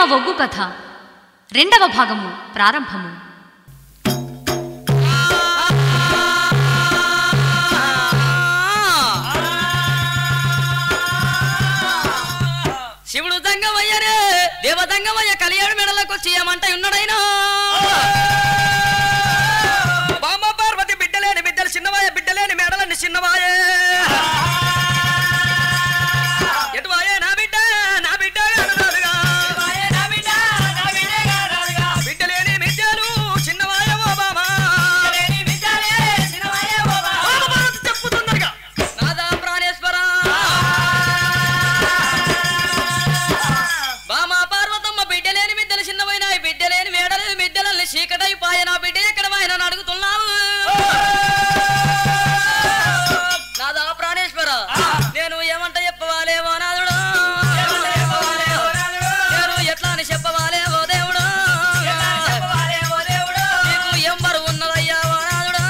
రేణుకమ్మ ఒగ్గు కథ రెండవ భాగము ప్రారంభము. శివుడు దంగమయ్యరే దేవదంగమయ్య కలియాడు మెడలకు చేయమంట ఉన్నాడైనా బామ్మ పార్వతి బిడ్డలేని బిడ్డలు చిన్నవాయ బిడ్డలేని మెడలని చిన్నవాయే ఎటువాయే నా బిడ్డ నా బిడ్డ బిడ్డలేని బిడ్డలు చిన్నవాయ ఓ బామా చెప్పుతుందరుగా నాదా ప్రాణేశ్వర బామా పార్వతమ్మ బిడ్డలేని బిడ్డలు చిన్నవైన బిడ్డలేని మేడలేని బిడ్డలని చీకటైపాయ నా బిడ్డ ఎక్కడ ఆయన అడుగుతున్నావు నాదా ప్రాణేశ్వర నేను ఏమంట చెప్పవాలేవో నాదుడు నేను ఎట్లా అని చెప్పవాలేవో దేవుడు నీకు ఏం బరువు ఉన్నదయ్యా ఓ నాదుడు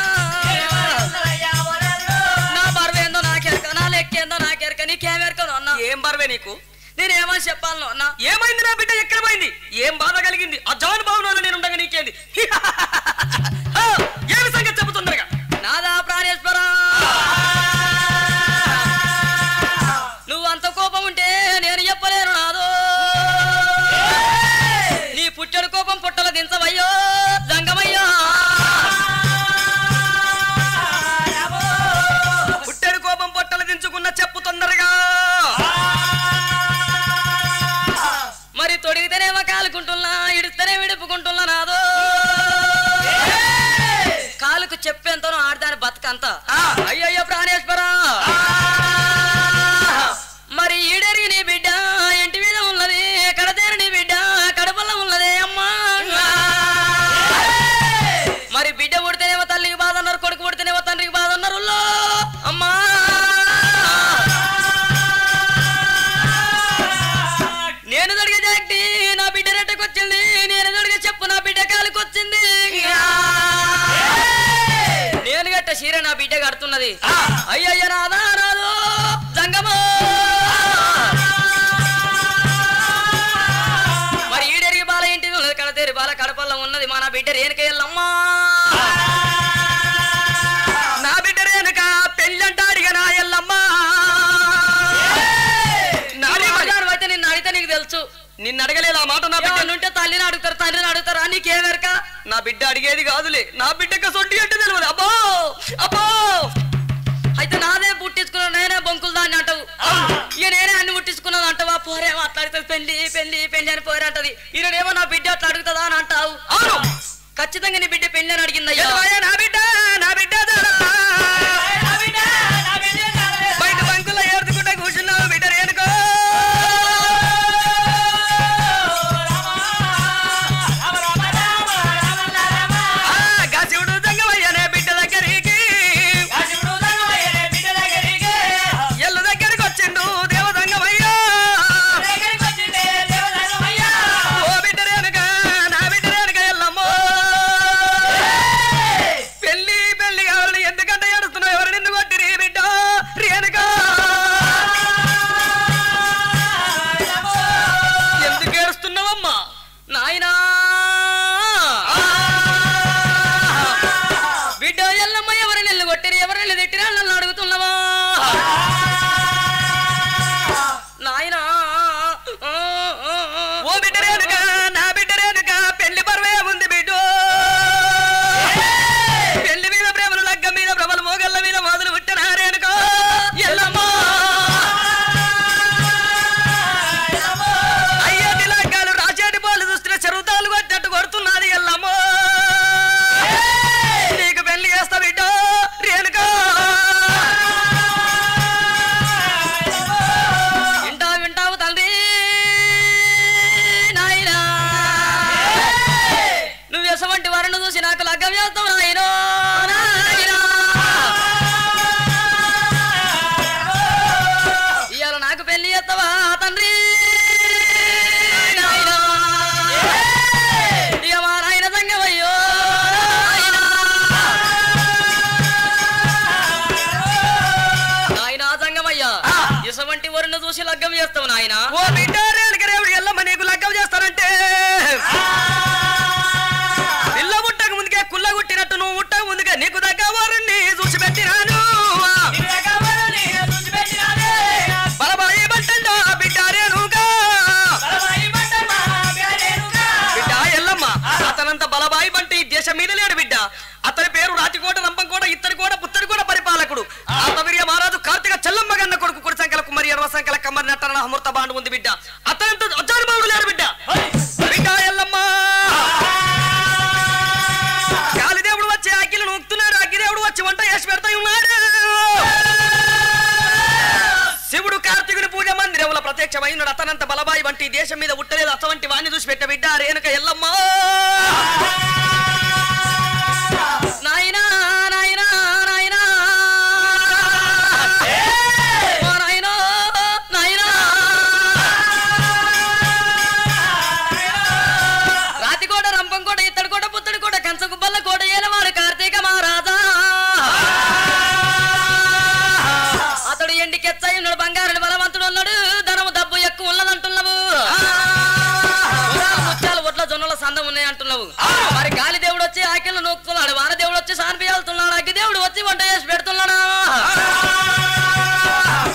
నా బరువేందో నాకెరక నా లెక్కేందో నాకెరక నీకేమెరకను అన్నా ఏం బరువే నీకు నేనేమని చెప్పాలను అన్నా ఏమైంది నా బిడ్డ ఎక్కడ పోయింది ఏం బాధ కలిగింది ఆ జాన్ భవనంలో నేను ఉండగా నీకేంది ఏమి సంగతి చెబుతుందరుగా నాదా ప్రాణేశ్వర నువ్వు అంత కోపం ఉంటే నేను చెప్పలేను నాదో నీ పుట్టెడు కోపం పుట్టల దించవయ్యో జంగమయ్యో పుట్టెడు కోపం పొట్టలు దించుకున్న చెప్పు తొందరగా మరి తొడిగితేనేమో కాలుకుంటున్నా ఇడిస్తేనే విడుపుకుంటున్నా నాదో కాలుకు చెప్పేంతనో ఆడదాని బతుకంతా అయ్యయ్యో ప్రాణేశ్వర మరి ఈడరి నీ బిడ్డ ఇంటి మీద ఉన్నది కడతేరు నీ బిడ్డ కడపల్ల ఉన్నదే అమ్మా మరి బిడ్డ పుడితేనేమో తల్లికి బాధ అన్నారు కొడుకు పుడితేనేమో తండ్రికి బాధ అన్నారు అమ్మా నేను దొడిగే జాగ్టి నా బిడ్డ రెట్టకొచ్చింది నేను దొడిగే చెప్పు నా బిడ్డ కాలుకొచ్చింది నేను గట్ట చీర నా బిడ్డ కడుతున్నది అయ్యయ్య నాదా నాదో జంగమో మరి ఈడెరిగి బాల ఇంటికి ఉన్నది కడతేరి బాల కడపల్ల ఉన్నది మా నా బిడ్డ రేణుకయ్యల్లమ్మా నా బిడ్డ రేణుక పెళ్ళంటాడిగా నా ఎల్లమ్మా అయితే నిన్ను అడిగితే నీకు తెలుసు నిన్ను అడగలేదు ఆ మాట నా బిడ్డ ఉంటే తల్లిని అడుగుతారు తండ్రిని అడుగుతారా నీకేమెరక నా బిడ్డ అడిగేది కాదులే నా బిడ్డకి సొంటి అంటే తెలియదు అబ్బో అబ్బో అయితే నాదే పుట్టించుకున్నాను నేనే బొంకులు దాన్ని అంటావు ఇక నేనే అన్ని పుట్టించుకున్నది అంటావా పోరే మాట్లాడుతుంది పెళ్లి పెళ్లి పెళ్లి అని పోరంటది ఈయనేమో నా బిడ్డ అట్లా అడుగుతుందా అని అంటావు అవును ఖచ్చితంగా నీ బిడ్డ పెళ్లి అని అడిగింది అయ్యా నా బిడ్డ నా బిడ్డ బయట బంకుల్లో ఏడుకుంటా కూర్చున్నావు బిడ్డ రేణుకో శివుడు దంగమయ్యనే బిడ్డ దగ్గరికి ఎల్లు దగ్గరికి వచ్చిండు దేవదంగమయ్యా ఓ బిడ్డ రేణుక నా బిడ్డ రేణుక ఎల్లమ్మో పెళ్లి పెళ్లి కావాలని ఎందుకంటే ఏడుస్తున్నావు ఎవరు నిన్ను కొట్టిరి బిడ్డ రేణుక ఎందుకు ఏడుస్తున్నావమ్మా నాయనా బిడ్డ ఎల్లమ్మ ఎవరు నిన్ను కొట్టిరి ఎవరు నిన్ను తిట్టిరా నన్ను అడుగుతున్నావా నాయనా ఓ బిడ్డ రేణుక నా బిడ్డ రేణుక పెళ్లి పర్వే ఉంది బిడ్డ పెళ్లి మీద ప్రేమలు లగ్గం మీద భ్రమలు మోగళ్ళ మీద మొదలు పుట్టిన రేణుక ఎల్లమ్మ అయ్యేటి లగ్గాలు రాచేటి పోలు చూస్తున్న చెరువుతాలు కొట్టినట్టు కొడుతున్నది ఎల్లమ్మ నీకు పెళ్లి చేస్తా బిడ్డ రేణుక వింటావు వింటావు తండ్రి నాయనా నువ్వు ఎసవంటి వారిని చూసి నాకు లగ్గం చేస్తావు నాయనో నాయనా ఇవాళ నాకు పెళ్లి చేస్తావా తండ్రి నాయనా ఇక మా నాయన సంగమయ్యో నాయనా సంగమయ్యా ఇసవంటి వరుణ చూసి లగ్గం చేస్తావు నాయన ఓ బిడ్డ రేణుక రేవుడి ఎల్లమ్మ నీకు లగ్గం చేస్తానంటే దేశం మీద లేడు బిడ్డ. అతని పేరు రాతికోట రంపంకోట ఇత్తడికోట పుత్తడికోట పరిపాలకుడు. ఆతవీర్య మహారాజు కార్తీక చెల్లమ్మ గన్న కొడుకు కుడి సంఖ్యల కుమ్మరి ఎడవ సంఖ్యల కమ్మరి నట్టన అమృత బాండు ఉంది బిడ్డ. అతనితో అజానుభావుడు లేడు బిడ్డ. బిడ్డ ఎల్లమ్మ గాలిదేవుడు వచ్చి అగ్గిలు నూకుతున్నాడు. అగ్గిదేవుడు వచ్చి వంట చేసి పెడతా ఉన్నాడు. శివుడు కార్తీకుని పూజ మందిరంలో ప్రత్యక్షమైనాడు. అతనంత బలబాయి వంటి దేశం మీద ఉట్టలేదు. అటువంటి వాణ్ణి చూసి పెట్ట బిడ్డ రేణుక ఎల్లమ్మ. నాయనా నాయనా నాయనా నాయనా నాయనా రాతికోట రంపంకోట ఇత్తడికోట పుత్తడికోట కంచగుబ్బల్ల కోట ఏలవాడు కార్తీక మహారాజా. అతడు ఎండికెచ్చాయి ఉన్నాడు. బంగారుని బలవంతుడు ఉన్నాడు. ధనము డబ్బు ఎక్కువ ఉన్నదంటున్నావు. ముత్యాలు ఒట్ల జొన్నల సందం ఉన్నాయి అంటున్నావు. మరి గాలి దేవుడు వచ్చి ఆకిళ్ళు నూకుతున్నాడు. వాన దేవుడు వచ్చి సాన్పియాలుతున్నాడు. అగ్గి దేవుడు వచ్చి వంట చేసి పెడుతున్నాడు.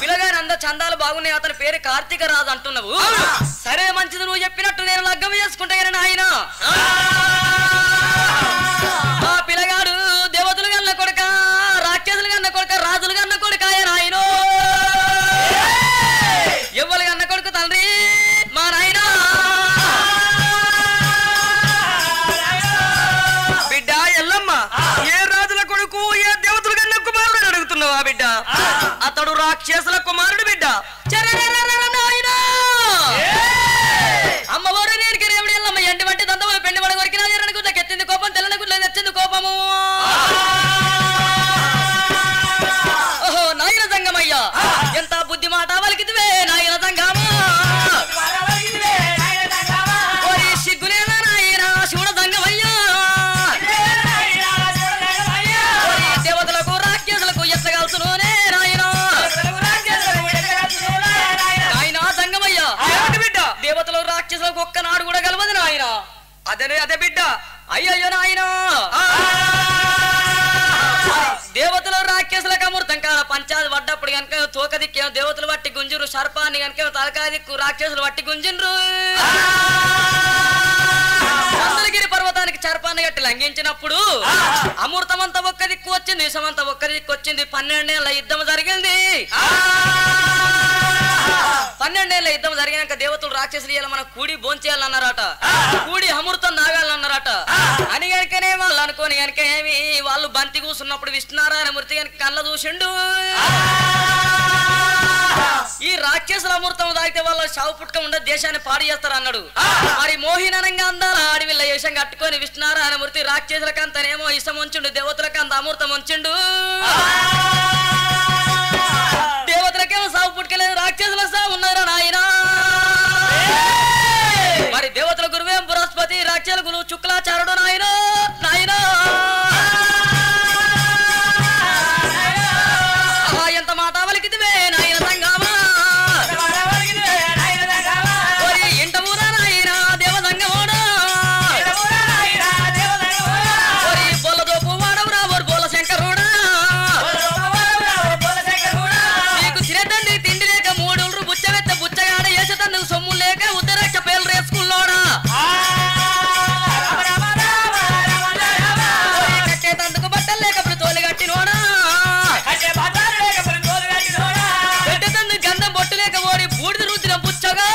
పిల్లగాని అందరు చందాలు బాగున్నాయి. అతని పేరు కార్తీక రాజు అంటున్నావు. సరే మంచిది, నువ్వు చెప్పినట్టు నేను లగ్గం చేసుకుంటా ఆయన. ఆ పిల్లగాడు దేవతలు గన్న కొడుక, రాక్షసులు గన్న కొడుక, రాజులు గన్న కొడుక ఆయన. ఎవ్వరు గన్న కొడుకు తండ్రి మా నాయన. బిడ్డ ఎల్లమ్మ ఏ రాజుల కొడుకు ఏ దేవతలు గన్న కుమారుడు అడుగుతున్నావా బిడ్డ? అతడు రాక్షసుల కుమారుడు బిడ్డ. అమ్మవారు నేను కిరేవుడు ఎల్లమ్మ ఎండి వంటి దంతములు పెండి పడ కొరికి నా ఎర్రని గుడ్లకి ఎత్తింది కోపం, తెల్లని గుడ్లకి తెచ్చింది కోపము. ఓహో నాయన సంగమయ్య ఎంత బుద్ధి మాట వలికిదివే నాయన సంగమా. సిగ్గులేనా నాయన శివుడ సంగమయ్యా. దేవతలకు రాక్షసులకు ఎత్తగలుతునే నాయన. ఆయన సంగమయ్య బిడ్డ దేవతలు రాక్షసులకు ఒక్కనాడు కూడా కలవదు నాయన. అదే బిడ్డ. అయ్యయ్యో నాయన దేవతలు రాక్షసులకు అమృతం కాల పంచాది పడ్డప్పుడు కనుక తోక దిక్కేమో దేవతలు వట్టి గుంజురు. సర్పాన్ని కనుక తలకాయ దిక్కు రాక్షసులు వట్టి గుంజిండ్రు. మందలగిరి పర్వతానికి సర్పాన్ని గట్టి లంఘించినప్పుడు అమృతమంతా ఒక్క దిక్కు వచ్చింది, విషమంతా ఒక్క దిక్కు వచ్చింది. 12 ఏళ్ల యుద్ధం జరిగింది. 12 ఏళ్ల యుద్ధం జరిగినాక దేవతలు రాక్షసులు ఇలా మనం కూడి భోంచేయాలన్నారట. కూడి అమృతం తాగాలన్నారట. అని కనుకనే వాళ్ళు అనుకోని కనుక ఏమి వాళ్ళు బంతి కూసున్నప్పుడు విష్ణునారాయణ మూర్తి కనుక కళ్ళ చూసిండు. ఈ రాక్షసుల అమృతం తాగితే వాళ్ళ షావు పుట్టుక ఉండే దేశాన్ని పాడు చేస్తారు అన్నాడు. మరి మోహినంగా అందాల అడవిల్ల వేషం కట్టుకొని విష్ణునారాయణ మూర్తి రాక్షసులకు అంతనేమో ఇష్టం ఉంచిండు, దేవతలకు అంత అమృతం ఉంచిండు. దేవతలకేమో సాగు పుట్టుకలేదు, రాక్షసుల సాగు ఉన్నారా నాయన. మరి దేవతల గురువేం బృహస్పతి, రాక్షసుల గురువు శుక్లాచారుడు నాయన. నాయన ఎంత మాట వలికిదివే నాయన సంగమా. ఇంట ఊరా నాయన దేవ సంగమోడా. బొల్లదోపు వాడవురా బోల శంకరుడా. నీకు తినేదండి తిండి లేక 3 బుచ్చవెత్త బుచ్చగాడ వేసేతందుకు సొమ్ము లేక ఉద్దరక్ష పేర్లు రేసుకున్నాడా. కట్టేతందుకు బట్టలు లేకప్పుడు తోలు కట్టినోడా. పెట్టేతందుకు గంధం బొట్టు లేక ఓడి బూడిద రుద్దిన బుచ్చగా.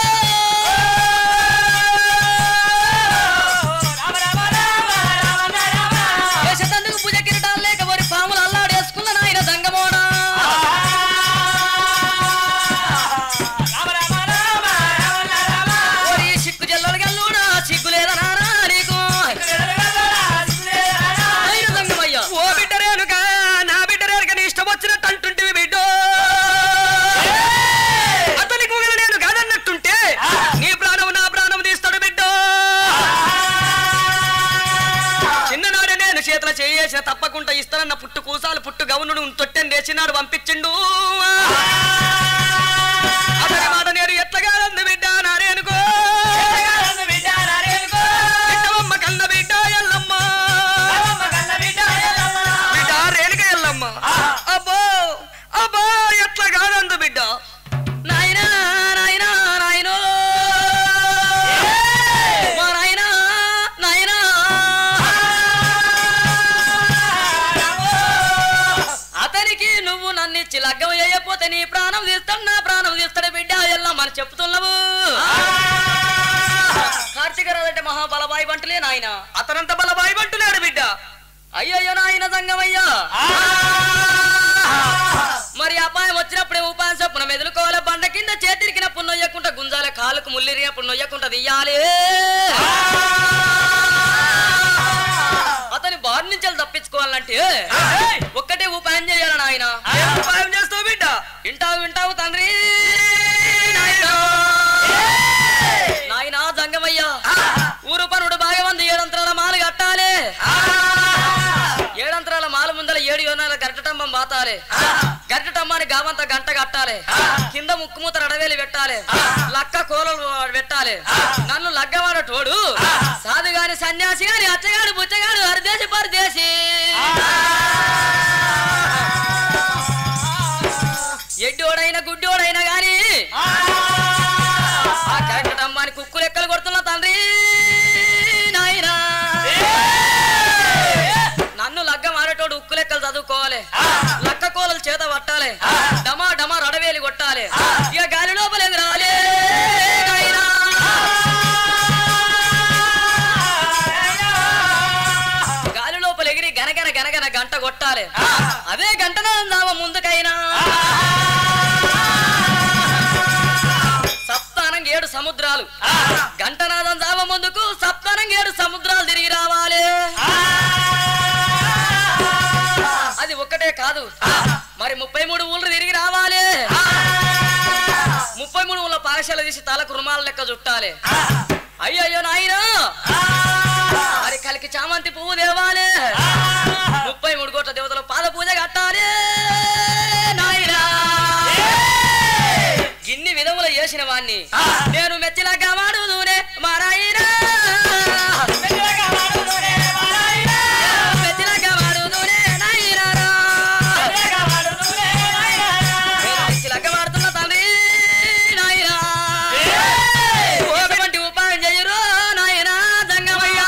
వేసేతందుకు పూజ కిరీటాలు లేక ఓడి పాములు అల్లాడేసుకున్న నాయన దంగమోడా. సిగ్గు జల్లలు గల్లుడా సిగ్గులేదా నారా నీకు. ఓ బిడ్డ రేణుక నా బిడ్డ రేణుక నీ ఇష్టం వచ్చినట్టు అంటుంటివి బిడ్డ. అతనికి ఊగల నేను కాదన్నట్టుంటే నీ ప్రాణం నా ప్రాణం తీస్తాడు బిడ్డ. చిన్ననాడే నేను చేతుల చేసిన తప్పకుండా ఇస్తానన్న పుట్టు కూసాలు పుట్టు గౌనుడు తొట్టెని వేసినాడు పంపించిండు. అతని మాట నేను ఎట్లగా అంది బిడ్డ నారేనుకో. బిడ్డమ్మ కన్న బిడ్డ ఎల్లమ్మ. బిడ్డ రేణుక ఎల్లమ్మ. అబ్బో అబ్బో ఎట్లా కాదందు బిడ్డ. నాయనా నాయనా నాయనో మా నాయనా నాయనా. మహాబలబాయి బంటులే నాయన అతనంత బలబాయి బంటులేడు బిడ్డ అయ్యయ్యో నాయన సంగమయ్యా మరి అపాయం వచ్చినప్పుడే ఉపాయం చొప్పున మెదులుకోవాలి బండ కింద చేతిరికిన పున్నొయ్యకుంట గుంజాలే కాలుకు ముల్లిరిగినప్పుడు నొయ్యకుంట తీయాలి అతని బారి నుంచి తప్పించుకోవాలంటే ఒక్కటే ఉపాయం చేయాలి నాయన ఉపాయం చేస్తావు బిడ్డ వింటావు తండ్రి నాయన జంగమయ్యా ఊరు పనుడు బాగా మంది 7 అంతరాల మాలు కట్టాలి 7 అంతరాల మాల ముందల 7 యోనాల గరిటటంబం బాతాలి గరిటటంబాన్ని గావంత గంట కట్టాలి కింద ముక్కుమూత రడవేలి పెట్టాలి లక్క కోలలు పెట్టాలి నన్ను లగ్గవాడ తోడు సాధు గాని సన్యాసి గాని అచ్చగాడు బుచ్చగాడు హరిదేశి పరదేశి ఎడ్డోడైన గుడ్డోడైనా గాని ఆ గరిటటంబాన్ని కుక్కు లెక్కలు కొడుతున్నా తండ్రి నాయనా నన్ను లగ్గం ఆడేటోడు ఉక్కు లెక్కలు చదువుకోవాలి లక్క కోలలు చేత పట్టాలి డమా డమా రడవేలి కొట్టాలి ఇక గాలి లోపల ఎదురాలి గాలి లోపల ఎగిరి గనగన గనగన గంట కొట్టాలి అదే గంటన అందామా ముందుకైనా సప్తానం 7 సముద్రాలు గంటనాదం దామ ముందుకు సప్తానం 7 సముద్రాలు తిరిగి రావాలి అది ఒక్కటే కాదు మరి 33 ఊళ్ళు తిరిగి రావాలి 33 ఊళ్ళ పాఠశాల తీసి తలకు రుమాల లెక్క చుట్టాలి అయ్యయ్యో నాయన మరి కలికి చామంతి పువ్వు దేవాలి 33 కోట్ల దేవతల పాద పూజ కట్టాలి నాయన ఇన్ని విధములు చేసిన వాణ్ణి నేను మెచ్చిలాగా వాడుదూనే మారాయినా మెచ్చిలాగా వాడుదూనే నాయనారా మెచ్చిలాగా వాడుతున్న తండ్రి నాయనా వంటి ఉపాయం చేయరు నాయనా జంగమయ్యా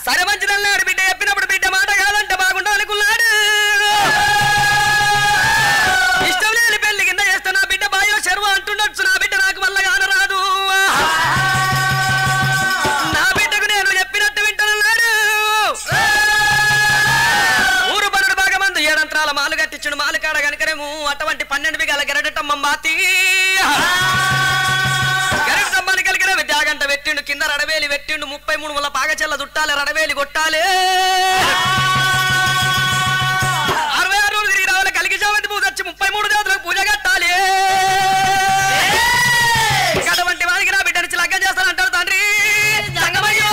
సరే మంచిదన్నాడు బిడ్డ చెప్పినప్పుడు బిడ్డ మాట కాదంటే బాగుండా అనుకున్నాడు ఇష్టం లేని పెళ్లి కింద చేస్తా నా బిడ్డ బాయో చెరువు అంటుండొచ్చు నా బిడ్డ నాకు వల్ల కానరాదు నా బిడ్డకు నేను చెప్పినట్టు వింటానన్నాడు ఊరు పనుడు బాగా మంది 7 అంతరాల మాలు కట్టించుడు మాలు కాడ కనుకనేమో అటువంటి 12 బిగాల గరటమ్మం బాతి గరటమ్మని కలిగిన విద్యాగంట పెట్టిండు కింద రడవేలి పెట్టిండు 33 వల్ల పాగచెల్ల దుట్టాలి రడవేలి కొట్టాలి 66 రోజులు తిరిగి రావాలి కలిగి చామంతి పూజ వచ్చి 33 దేవతలకు పూజ కట్టాలి అటువంటి వారికి నా బిడ్డ నుంచి లగ్గం చేస్తానంటాడు తండ్రి జంగమయ్యో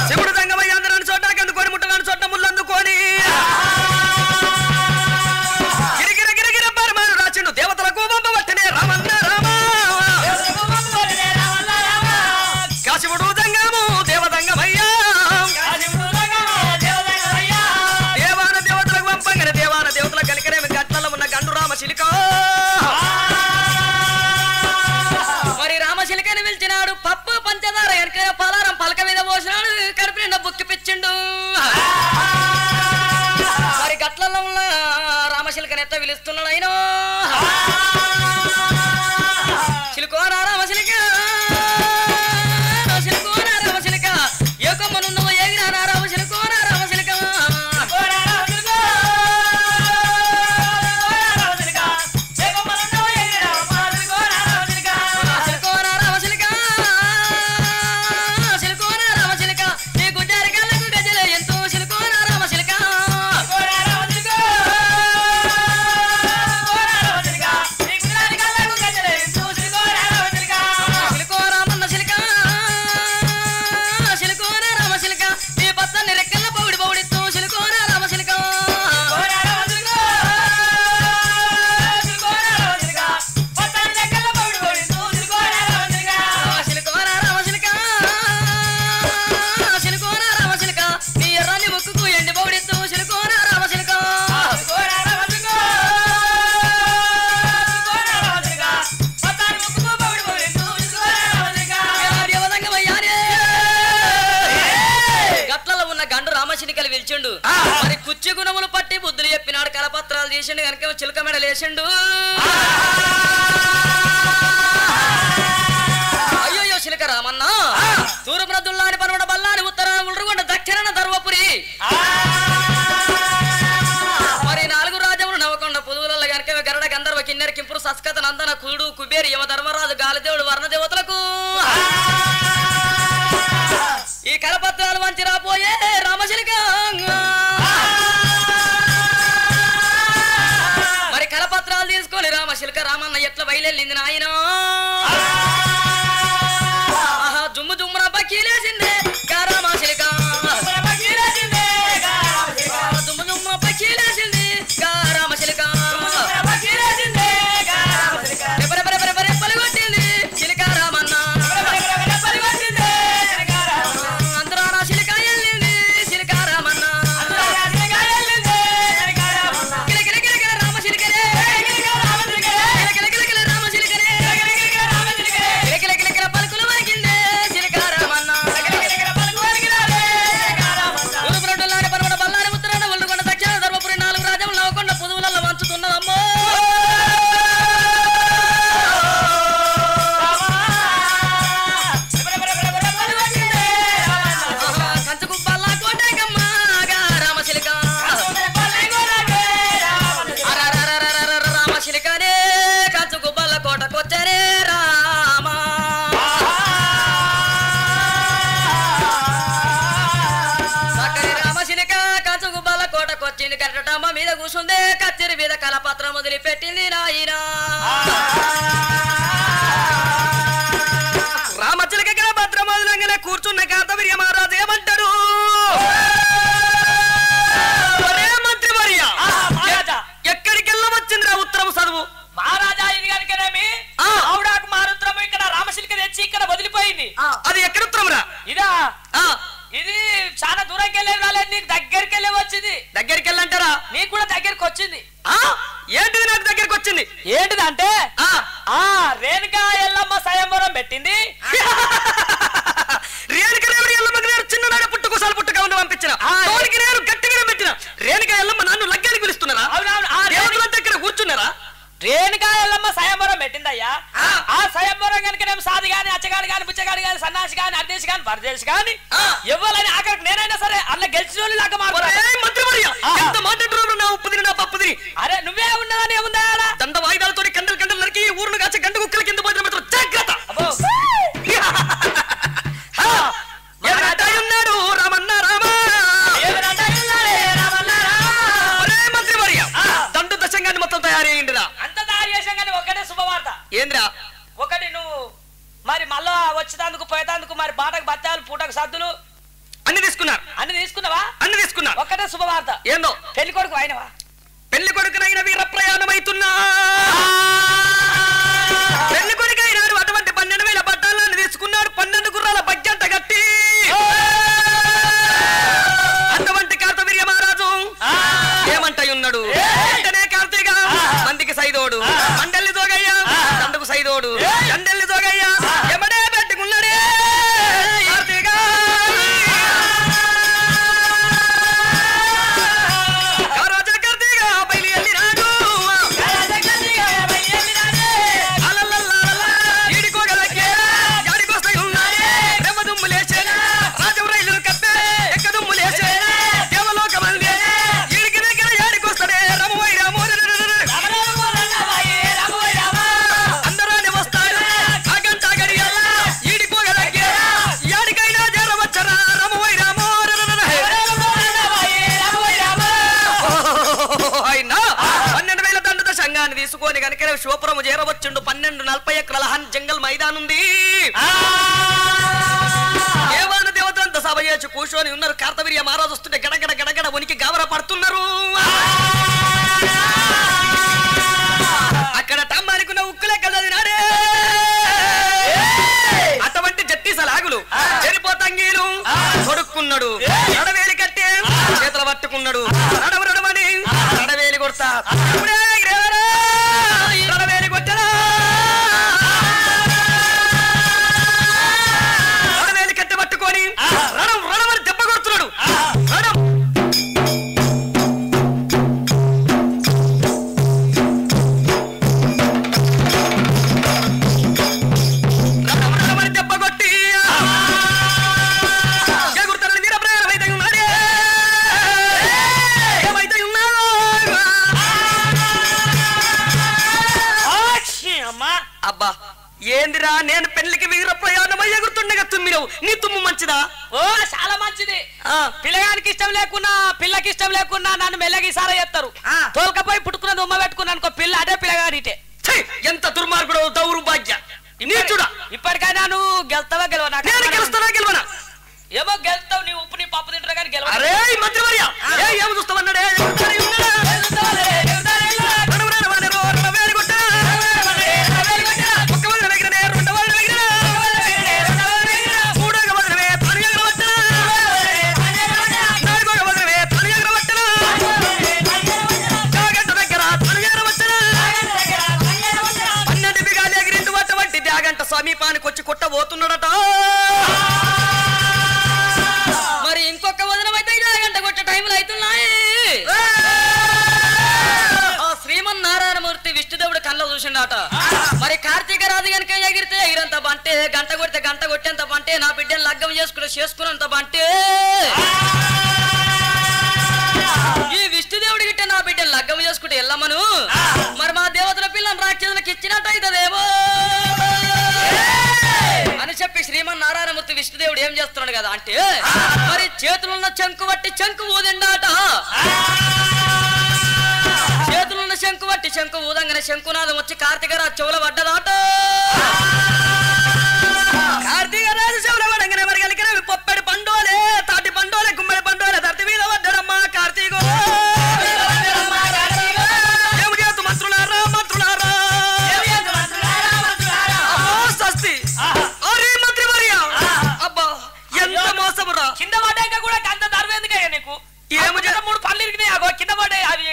శివుడు జంగమయ్య అందరూ చోట అందుకొని ముట్టగాని చోట ముళ్ళు అందుకొని గిరిగిర గిరిగిర పరమాను రాచిండు దేవతలకు పంప పట్టనే రామన్న రామ కాశివుడు జంగము దేవదంగమయ్యా దేవాన దేవతలకు పంపంగనే దేవాన దేవతల కలికనేమి గట్లలో ఉన్న గండు రామశిలిక మరి రామశిలికని పిలిచినాడు పప్పు పంచదార ఎనక పలారం పలక మీద పోసినాడు కడుపు నిండా బుక్కి పిచ్చిండు మరి గట్లలో ఉన్న రామశిలికని ఎట్ట పిలుస్తున్నాడు ఆయన శిలికోరా రామశిలిక శిలికోరా రామశిలిక ఏ కొమ్మనుందో ఎగిరా రామశిలికోరా రామశిలిక శిలికోరా రామశిలిక శిలికోరా రామశిలిక నీ గుడ్డారి కళ్ళకు గజలే ఎంతో శిలికోరా రామశిలిక కరపత్రాలు చేసిండు కనుక చిలుక మెడలు వేసిండు. అయ్యో చిలుక రామన్న తూర్పున దుల్లాని పర్వత బల్లాని ఉత్తరాన ఉల్రుగొండ దక్షిణాన ధర్మపురి మరి 4 రాజ్యములు నవకొండ పుదువుల గనక గరడ గంధర్వ కిన్నెర కింపురు సస్కత నందన కుడు కుబేరి యమ ధర్మరాజు గాలిదేవుడు వర్ణదేవతలకు ఈ కరపత్రాలు మంచి రాపోయే రామచిలుక. మరి కరపత్రాలు తీసుకొని రామచిలుక రామన్న ఎట్లా బయలుదేరింది నాయన. జుమ్ము జుమ్మున బకీలేసిందే రామచిలుక జుమ్ము జుమ్ము బకీలేసింది రామచిలుక పలుగొట్టింది చిలుక రామన్న అందరాన చిలుక వెళ్ళింది చిలుక రామన్న కిలకిల రామచిలుకనే కిలకిల రామచిలుకనే కిలకిల పలుకులు వరికిందే చిలుక రామన్న ఉరుపురొడ్డులాని పర్వత బల్లాని ఉత్తరాన ఒళ్ళుకొండ దక్షిణ ధర్మపురి 4 రాజ్యములు నవకొండ పుదువులలో వంచుతున్నదమ్మో. రామచిలుకనే కంచుగుబ్బల కోటకొచ్చరే రామ. సక్కని రామచిలుక కంచుగుబ్బల కోటకొచ్చింది కట్టటమ్మ మీద కూర్చుందే కత్తిరి మీద కలపత్రం వదిలిపెట్టింది నాయన. రామచిలుక కలపత్రం వదిలంగానే కూర్చున్న కార్తవీర్య మహారాజు ఏమంటాడు? ఎక్కడికెళ్ళ వచ్చిందిరా ఉత్తరం చదువు మహారాజా. ఇది కనుకనేమి ఆవుడాకు మారుత్రము ఇక్కడ రామచిలుక తెచ్చి ఇక్కడ వదిలిపోయింది. అది ఎక్కడ ఉత్తరం రా? ఇదా ఇది చాలా దూరంకి వెళ్ళేది రాలేదు, నీకు దగ్గరికి వెళ్ళే వచ్చింది. దగ్గరికి వెళ్ళంటారా? నీకు కూడా దగ్గరికి వచ్చింది. ఏంటిది నాకు దగ్గరికి వచ్చింది? ఏంటిదంటే రేణుకా ఎల్లమ్మ స్వయంవరం పెట్టింది. రేణుకా చిన్ననాడు పుట్టుకోసాలు పుట్టుగా ఉన్న పంపించిన నేను గట్టిగా పెట్టిన రేణుకా ఎల్లమ్మ నన్ను లగ్గానికి పిలుస్తున్నారా? దగ్గర కూర్చున్నారా? రేణుకా ఎల్లమ్మ స్వయంవరం పెట్టిందయ్యా. ఆ స్వయంవరం కనుక నేను సాది గాని అచ్చగాడు గాని బుచ్చగాడు గాని సన్నాసి గాని అర్దేశి గాని పరదేశి గాని ఎవరైనా ఆఖరికి నేనైనా సరే అల్ల గెలిచిన వాళ్ళు లాగా మాట్లాడుతున్నా. అరే నువ్వే ఉన్నదని ఏముందా? దండ వాయిదాలతో కండలు కండలు నరికి ఊరును కాచి గంట కుక్కల కింద పోతే మాత్రం జాగ్రత్త. ఉన్నాడు రామన్న రామ మంత్రి వర్య దండు దశంగాన్ని మొత్తం తయారయ్యిందిరా. అంత తయారు చేసాం కానీ ఒకటే శుభవార్త ఏంద్రా? ఒకటి నువ్వు మరి మళ్ళా వచ్చేందుకు పోయేందుకు మరి బాటకు బత్తాలు పూటకు సద్దులు అన్ని తీసుకున్నారు. అన్ని తీసుకున్నావా? అన్ని తీసుకున్నా. ఒక్కటే శుభవార్త ఏందో? పెళ్లి కొడుకు అయినవా? పెళ్లి కొడుకునైన వీర ప్రయాణం అవుతున్నా. పెళ్లి కొడుకు అయినాడు. అటువంటి 12,000 బట్టాలను తీసుకున్నాడు. 12 గుర్రాల బగ్గంట కట్టి అటువంటి కార్తవీర్య మహారాజు ఏమంటాయి ఉన్నాడు? వెంటనే కార్తీక మందికి సైదోడు మండల్ని జోగయ్యా దండకు సైదోడు దండల్ని జోగయ్యా ఎమడే పెట్టుకున్నాడే కార్తీక. తీసుకొని కనుక శివపురము చేరవచ్చుండు. 1240 ఎకరాల జంగల్ మైదాన్ ఉంది. దేవాన దేవతలంతా సభ చేసి కూర్చొని ఉన్నారు. కార్తవీర్య మహారాజు వస్తుంటే గడగడ గడగడ ఉనికి గాబర పడుతున్నారు. అక్కడ టమ్మానికున్న ఉక్కులే కదలినాడే. అటువంటి జట్టి సలాగులు చెరిపోతంగీలు కొడుక్కున్నాడు. నడవేలి కట్టి చేతులు పట్టుకున్నాడు. నడవ నడవని నడవేలి కొడతా అబ్బా ఏందిరా నేను పెళ్లికి వీర ప్రయాణం ఎగురుతుండగా తుమ్మినవు నీ తుమ్ము మంచిదా ఓ చాలా మంచిది పిల్లగానికి ఇష్టం లేకున్నా పిల్లకి ఇష్టం లేకున్నా నన్ను మెల్లగి సారా చేస్తారు తోలుకపోయి పుట్టుకున్నది ఉమ్మ పెట్టుకున్నా అనుకో పిల్ల అదే పిల్లగాడిటే ఎంత దుర్మార్గుడు దౌర్భాగ్య నీచుడా ఇప్పటికైనా నువ్వు గెలుస్తావా గెలవనా నేను గెలుస్తానా గెలవనా ఏమో గెలుస్తావు నీ ఉప్పు నీ పప్పు తింటారు కానీ గెలవ అరే మంత్రివర్య ఏం చూస్తావన్నాడే సమీపానికి వచ్చి కొట్టబోతున్నాడట మరి ఇంకొక వదనం అయితే గంట కొట్టే టైంలో అవుతున్నాయి శ్రీమన్నారాయణమూర్తి విష్ణుదేవుడు కళ్ళ చూసిండట మరి కార్తీక రాజు కనుక ఎగిరితే ఎగిరంత బంటే గంట కొడితే గంట కొట్టేంత బంటే నా బిడ్డను లగ్గం చేసుకున్నంత బంటే ఈ విష్ణుదేవుడి గిట్ట నా బిడ్డను లగ్గం చేసుకుంటే వెళ్ళమను మరి మా దేవతల పిల్లని రాక్షసులకు ఇచ్చినట్టు అవుతుందేమో అని చెప్పి శ్రీమన్నారాయణమూర్తి విష్ణుదేవుడు ఏం చేస్తున్నాడు కదా అంటే మరి చేతులున్న శంకు బట్టి శంకు ఊదిండాట చేతులున్న శంకు బట్టి శంకు ఊదంగానే శంకునాదం వచ్చి కార్తీకరాజు చెవుల పడ్డదాట కార్తీకరాజు చెవుల పడంగానే మరి కలిగిన పొప్పడి పండోలే తాటి పండోలే గుమ్మడి పండోలే ధరతి మీద పడ్డాడమ్మా కార్తీకో మంత్రులారా మంత్రులారా కింద పడ్డాక కూడా అంత దర్వేందుకయ్యా నీకు ఏమో 3 పళ్ళు ఇరిగినాయి అగో కింద పడ్డాయి అవి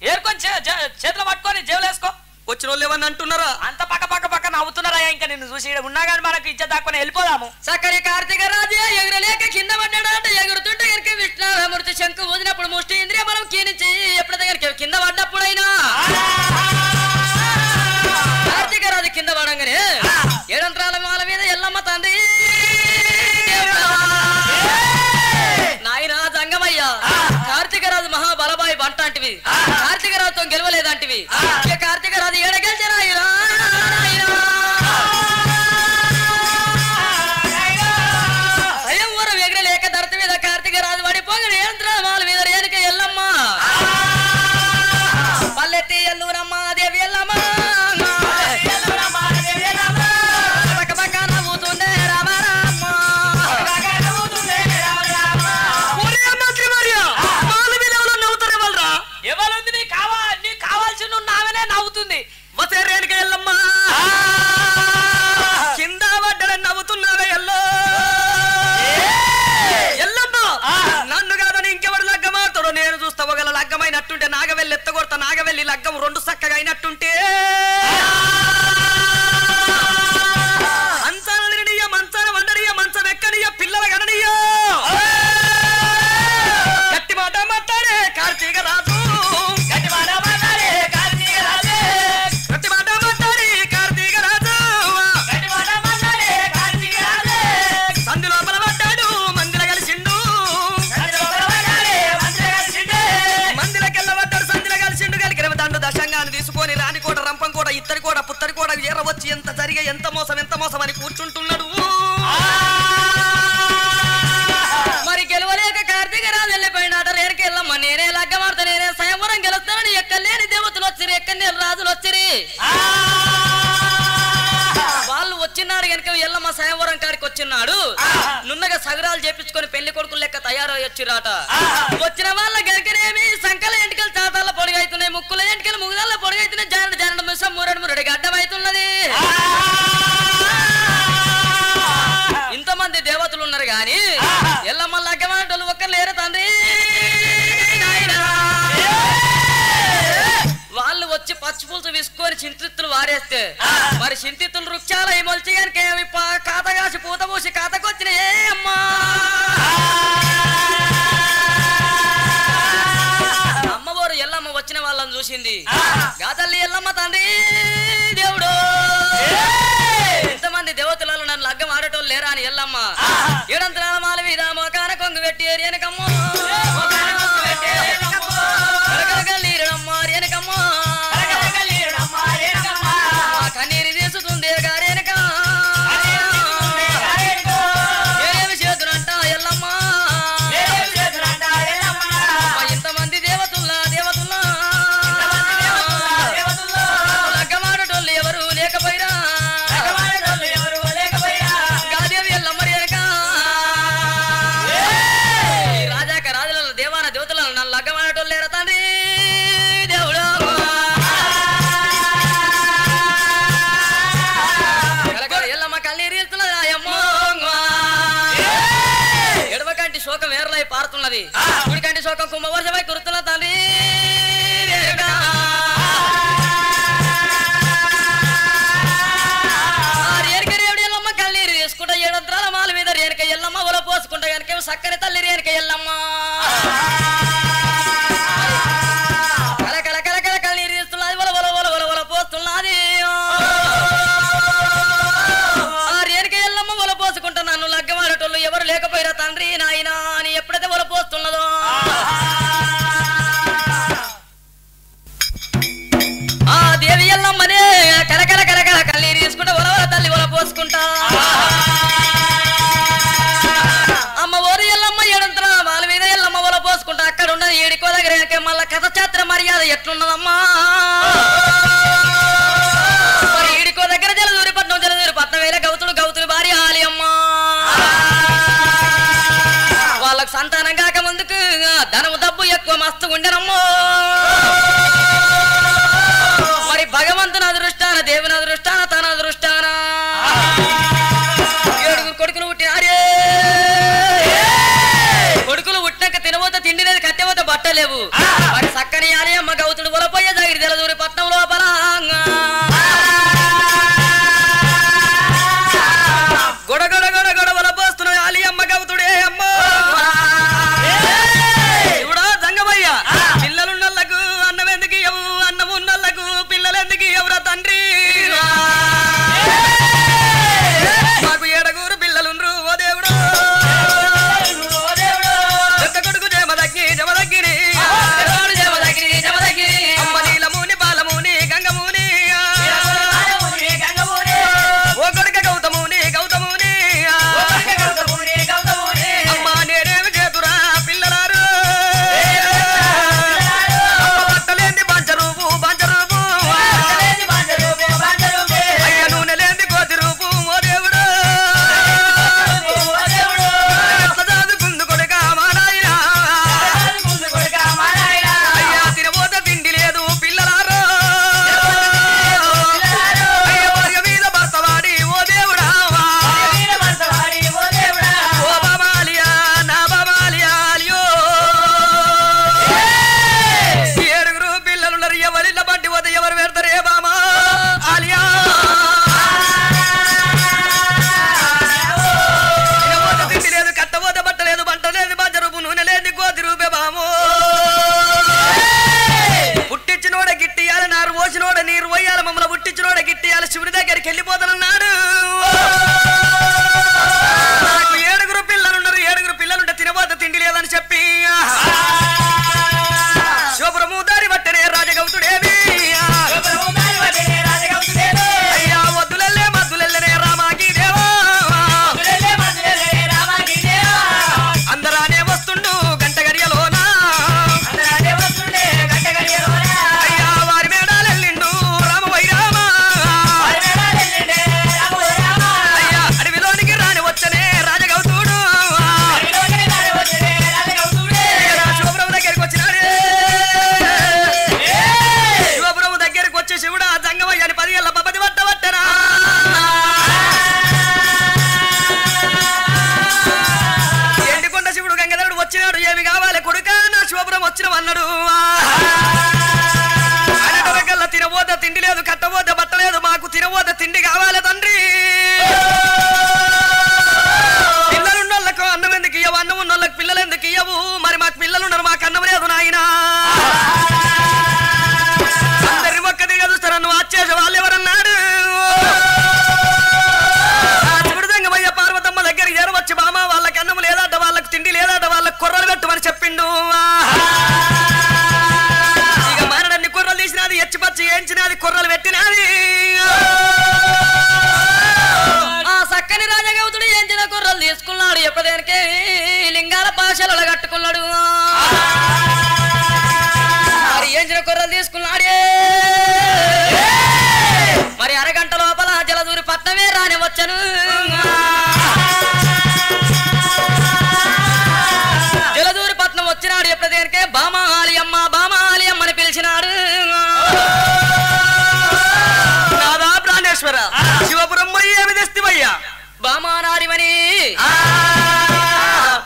ఏరుకొని చేతిలో పట్టుకొని జేబులేసుకో వచ్చిన వాళ్ళు ఏమన్నా అంటున్నారా అంత పక్క నవ్వుతున్నారా ఇంకా నిన్ను చూసి ఉన్నా కానీ మనకు ఇచ్చే దాక్కుని వెళ్ళిపోదాము సక్కరి కార్తీక రాజు ఎగురలేక కింద పడ్డాడంటే ఎగురుతుంటే కనుక విష్ణుమూర్తి శంకు ఊదినప్పుడు ముష్టి ఇంద్రియ బలం క్షీణించి ఎప్పుడు దగ్గర కింద పడ్డప్పుడైనా కార్తీక రాజు కింద పడంగానే ఏడంత్రాల మాల మీద ఎల్లమ్మ తండ్రి నాయన జంగమయ్యా కార్తీకరాజు మహాబలబాయి బంటాంటివి కార్తీకరాజుతో గెలవలేదంటివి కార్తీకరాజు ఏడ గెలిచిన స్వయంవరం ఎగరలేక ధరతి మీద కార్తీకరాజు పడిపోగా నియంత్రణ మాల మీద రేణుక ఎల్లమ్మ పల్లెత్తి ఎల్లురమ్మ దేవి ఎల్లమ్మ నవ్వుతుంది కింద పడ్డని నవ్వుతున్నావే ఎల్లో ఎల్లమ్మ నన్ను కాదని ఇంకెవరు లగ్గమాడతాడో నేను చూస్తా ఒకవేళ లగ్గమైనట్టుంటే నాగవెల్లి ఎత్తగొడతా నాగవెల్లి లగ్గం 2 చక్కగా అయినట్టుంటే మంచానీయ మంచాన వండనీయ మంచం ఎక్కనీయ పిల్లల గణనీయ గట్టి మాట మాట్లాడే కార్తీక రాజు తీసుకొని రానికోట రంపంకోట ఇత్తడి కోట పుత్తడి కోట ఎర్రవచ్చి ఎంత జరిగే ఎంత మోసం అని కూర్చుంటున్నాడు మరి గెలవలేక కార్తీక రాజు వెళ్ళిపోయినాట రేరుకి వెళ్ళమ్మ నేనే లగ్గమాడతా నేనే స్వయంవరం గెలుస్తానని ఎక్కలేని దేవతలు వచ్చిరి ఎక్కని రాజులు వచ్చిరి వాళ్ళు వచ్చినాడు కనుక ఎల్లమ్మ స్వయంవరం కాడికి వచ్చినాడు నున్నగా సగరాలు చేపించుకొని పెళ్లి కొడుకులు లెక్క తయారై వచ్చిరాట వచ్చిన వాళ్ళ గెలకనేమి సంకల ఎంటికలు చాతాల పొడిగైతున్నాయి ముక్కుల ఎంటికలు ముగుదాల పొడిగైతున్నాయి జానడ మిసం మురడి గడ్డమైతున్నది ఇంతమంది దేవతలు ఉన్నారు గాని ఎల్లమ్మ లగ్గమంటలు ఒక్కరు లేరు తండ్రి వాళ్ళు వచ్చి పచ్చి పులుసు విసుకొని చింతిత్తులు వారేస్తే మరి చింతిత్తులు వృక్షాల మొలిచి కనుక కాతగాసి పూత పూసి కాతకొచ్చినాయే అమ్మా అమ్మవారు ఎల్లమ్మ వచ్చిన వాళ్ళని చూసింది గాతల్లి ఎల్లమ్మ తండ్రి దేవుడు ఇంతమంది దేవతలలో నన్ను లగ్గం ఆడటోళ్ళు లేరా అని ఎల్లమ్మ ఏడంతరాల మాల మీద మోకాన కొంగు పెట్టి ఏరియనకమ్మ కన్నీరు తీసుకుంది ఉన్నది గుడికంటి శోకం కుంభవర్షమై కురుతున్న తండ్రి రేణుక కళ్ళీరు తీసుకుంటా ఏడంత్రాల మాల మీద రేణుక ఎల్లమ్మ ఒల పోసుకుంటా కనుక సక్కని తల్లి రేణుక ఎల్లమ్మ కల కల కల కళ్ళీరు తీస్తున్నది ఒల ఒల ఒల ఒల ఒల పోస్తున్నది ఆ రేణుక ఎల్లమ్మ ఒల పోసుకుంటా నన్ను లగ్గమాడేటోళ్ళు ఎవరు లేకపోయినా తండ్రి నాయనా అని ఎప్పుడైతే ఒల పోస్తున్నదో ఆ దేవి ఎల్లమ్మనే కలకల కలకల కళ్ళీరు తీసుకుంటా ఒల ఒల తల్లి ఒల పోసుకుంటా అమ్మ ఓరి ఎల్లమ్మ ఏడంతరా వాళ్ళ మీద ఎల్లమ్మ ఒల పోసుకుంటా అక్కడ ఉన్నది ఏడికో దగ్గర మళ్ళా కథ చాత్ర మర్యాద ఎట్లున్నదమ్మా మరి ఏడికో దగ్గర జలదూరి పట్నం వేల గౌతులు భార్య ఆలి అమ్మ వాళ్ళకు సంతానం కాక ముందుకు ధనము డబ్బు ఎక్కువ మస్తు ఉండెనమ్మో మరి భగవంతుని అదృష్టాన దేవుని అదృష్టాన తన అదృష్టాన ఏడుగురు కొడుకులు పుట్టినారే కొడుకులు పుట్టినాక తినబోతే తిండి లేదు కట్టెబోతే బట్టలేవు మరి సక్కని ఆలి అమ్మ గౌతుడు ఒలపోయే జాగిరి తెలదూరి పట్నం లోపల గొడగొడ గొడగొడ ఒలపోస్తున్న ఆలి అమ్మ గౌతుడే అమ్మ ఇవిడా జంగమయ్య పిల్లలున్నోళ్ళకు అన్నం ఎందుకు ఇవ్వు అన్నం ఉన్నోళ్ళకు పిల్లలు ఎందుకు ఎవరా తండ్రి మాకు ఏడగూరు పిల్లలుండ్రు ఓ దేవుడు పెద్ద కొడుకు జమదగ్గిరి అమ్మ నీలమూని బాలమూని గంగమూని ఓ కొడుక గౌతముని అమ్మ నేనేమి చేతురా పిల్లలారు బట్టలేంది బంచరూపు అయ్య నూనె లేంది కోతి రూపు ఓ దేవుడు చదువుకుందు కొడుక మా నాయనా అయ్యా తినబోతే తిండి లేదు పిల్లలారు అయ్య వర్గ మీద బస్తవాడి ఓ దేవుడా ఓ బామాలియా నా బామాలియాలియో ఏడుగురు పిల్లలున్నారు ఎవరిల్ల బట్టి పోతే ఎవరు పెడతారే బామా ఆలియా తినబోతే తిండి లేదు కట్టబోతే బట్ట లేదు బంట లేదు బంజరూపు నూనె లేదు గోతి రూపే బాము పుట్టించినోడ గిట్టియాలి నారు పోసినోడ నీరు పోయాలి మమ్మల్ని పుట్టించినోడ గిట్టియాలి శివుని దగ్గరికి వెళ్ళిపోతానన్నాడు నాకు ఏడుగురు పిల్లలున్నారు ఏడుగురు పిల్లలుంటే తినబోతే తిండి లేదని చెప్పి శివపురము దారి బట్టనే రాజగౌతుడేవి అయ్యా వద్దులెల్లే మద్దులెల్లనే రామాకి దేవా అందరానే వస్తుండు గంట గడియలోనా అయ్యా వారి మేడాలెల్లిండు రామవైరామా అయ్యా అడవిలోనికి రాని వచ్చనే రాజగౌతుడు శివపురం దగ్గరికి వచ్చినాడే శివపురం దగ్గరికి వచ్చి శివుడా జంగమయ్యని 10 ఏళ్ళ పపతి పట్టవట్టరా ఎండికొండ శివుడు గంగధరుడు వచ్చినాడు ఏమి కావాలి కొడుక నా శివపురం వచ్చిన అన్నాడు అనటరకల్లా తినబోతే తిండి లేదు కట్టబోతే బట్ట లేదు మాకు తినబోతే తిండి కావాలి తండ్రి పిల్లలున్నోళ్ళకు అన్నం ఎందుకు ఇయ్యవు అన్నం ఉన్నోళ్ళకి పిల్లలు ఎందుకు ఇయ్యవు మరి మాకు పిల్లలున్నారు మాకు అన్నం లేదు నాయనా అందరి మొక్క దిగదుస్తారు నువ్వు వచ్చేసి వాళ్ళు ఎవరన్నాడు శివుడు దంగమయ్య పార్వతమ్మ దగ్గర చేరవచ్చి బామ వాళ్ళకి అన్నం లేదట వాళ్ళకి తిండి లేదట వాళ్ళకి కొర్రలు పెట్టమని చెప్పిండు ఇక మారడాన్ని కొర్రలు తీసినది ఎచ్చిపచ్చి ఏంచినది కొర్రలు పెట్టినది ఆ సక్కని రాజగౌతుడు ఏంచిన కొర్రలు తీసుకున్నాడు ఎప్పటికే లింగాల పాశలలో కట్టుకున్నాడు మరి ఏంచిన కొర్రలు తీసుకున్నాడే మరి అరగంట లోపల జలదూరి పట్నమే రాని వచ్చను జలదూరి పట్నం వచ్చినాడు ఎప్పటికే బామాలి అమ్మ అని పిలిచినాడు నాదా ప్రాణేశ్వర శివపురం పోయి ఏమి తెస్తివయ్యా బామానారిమని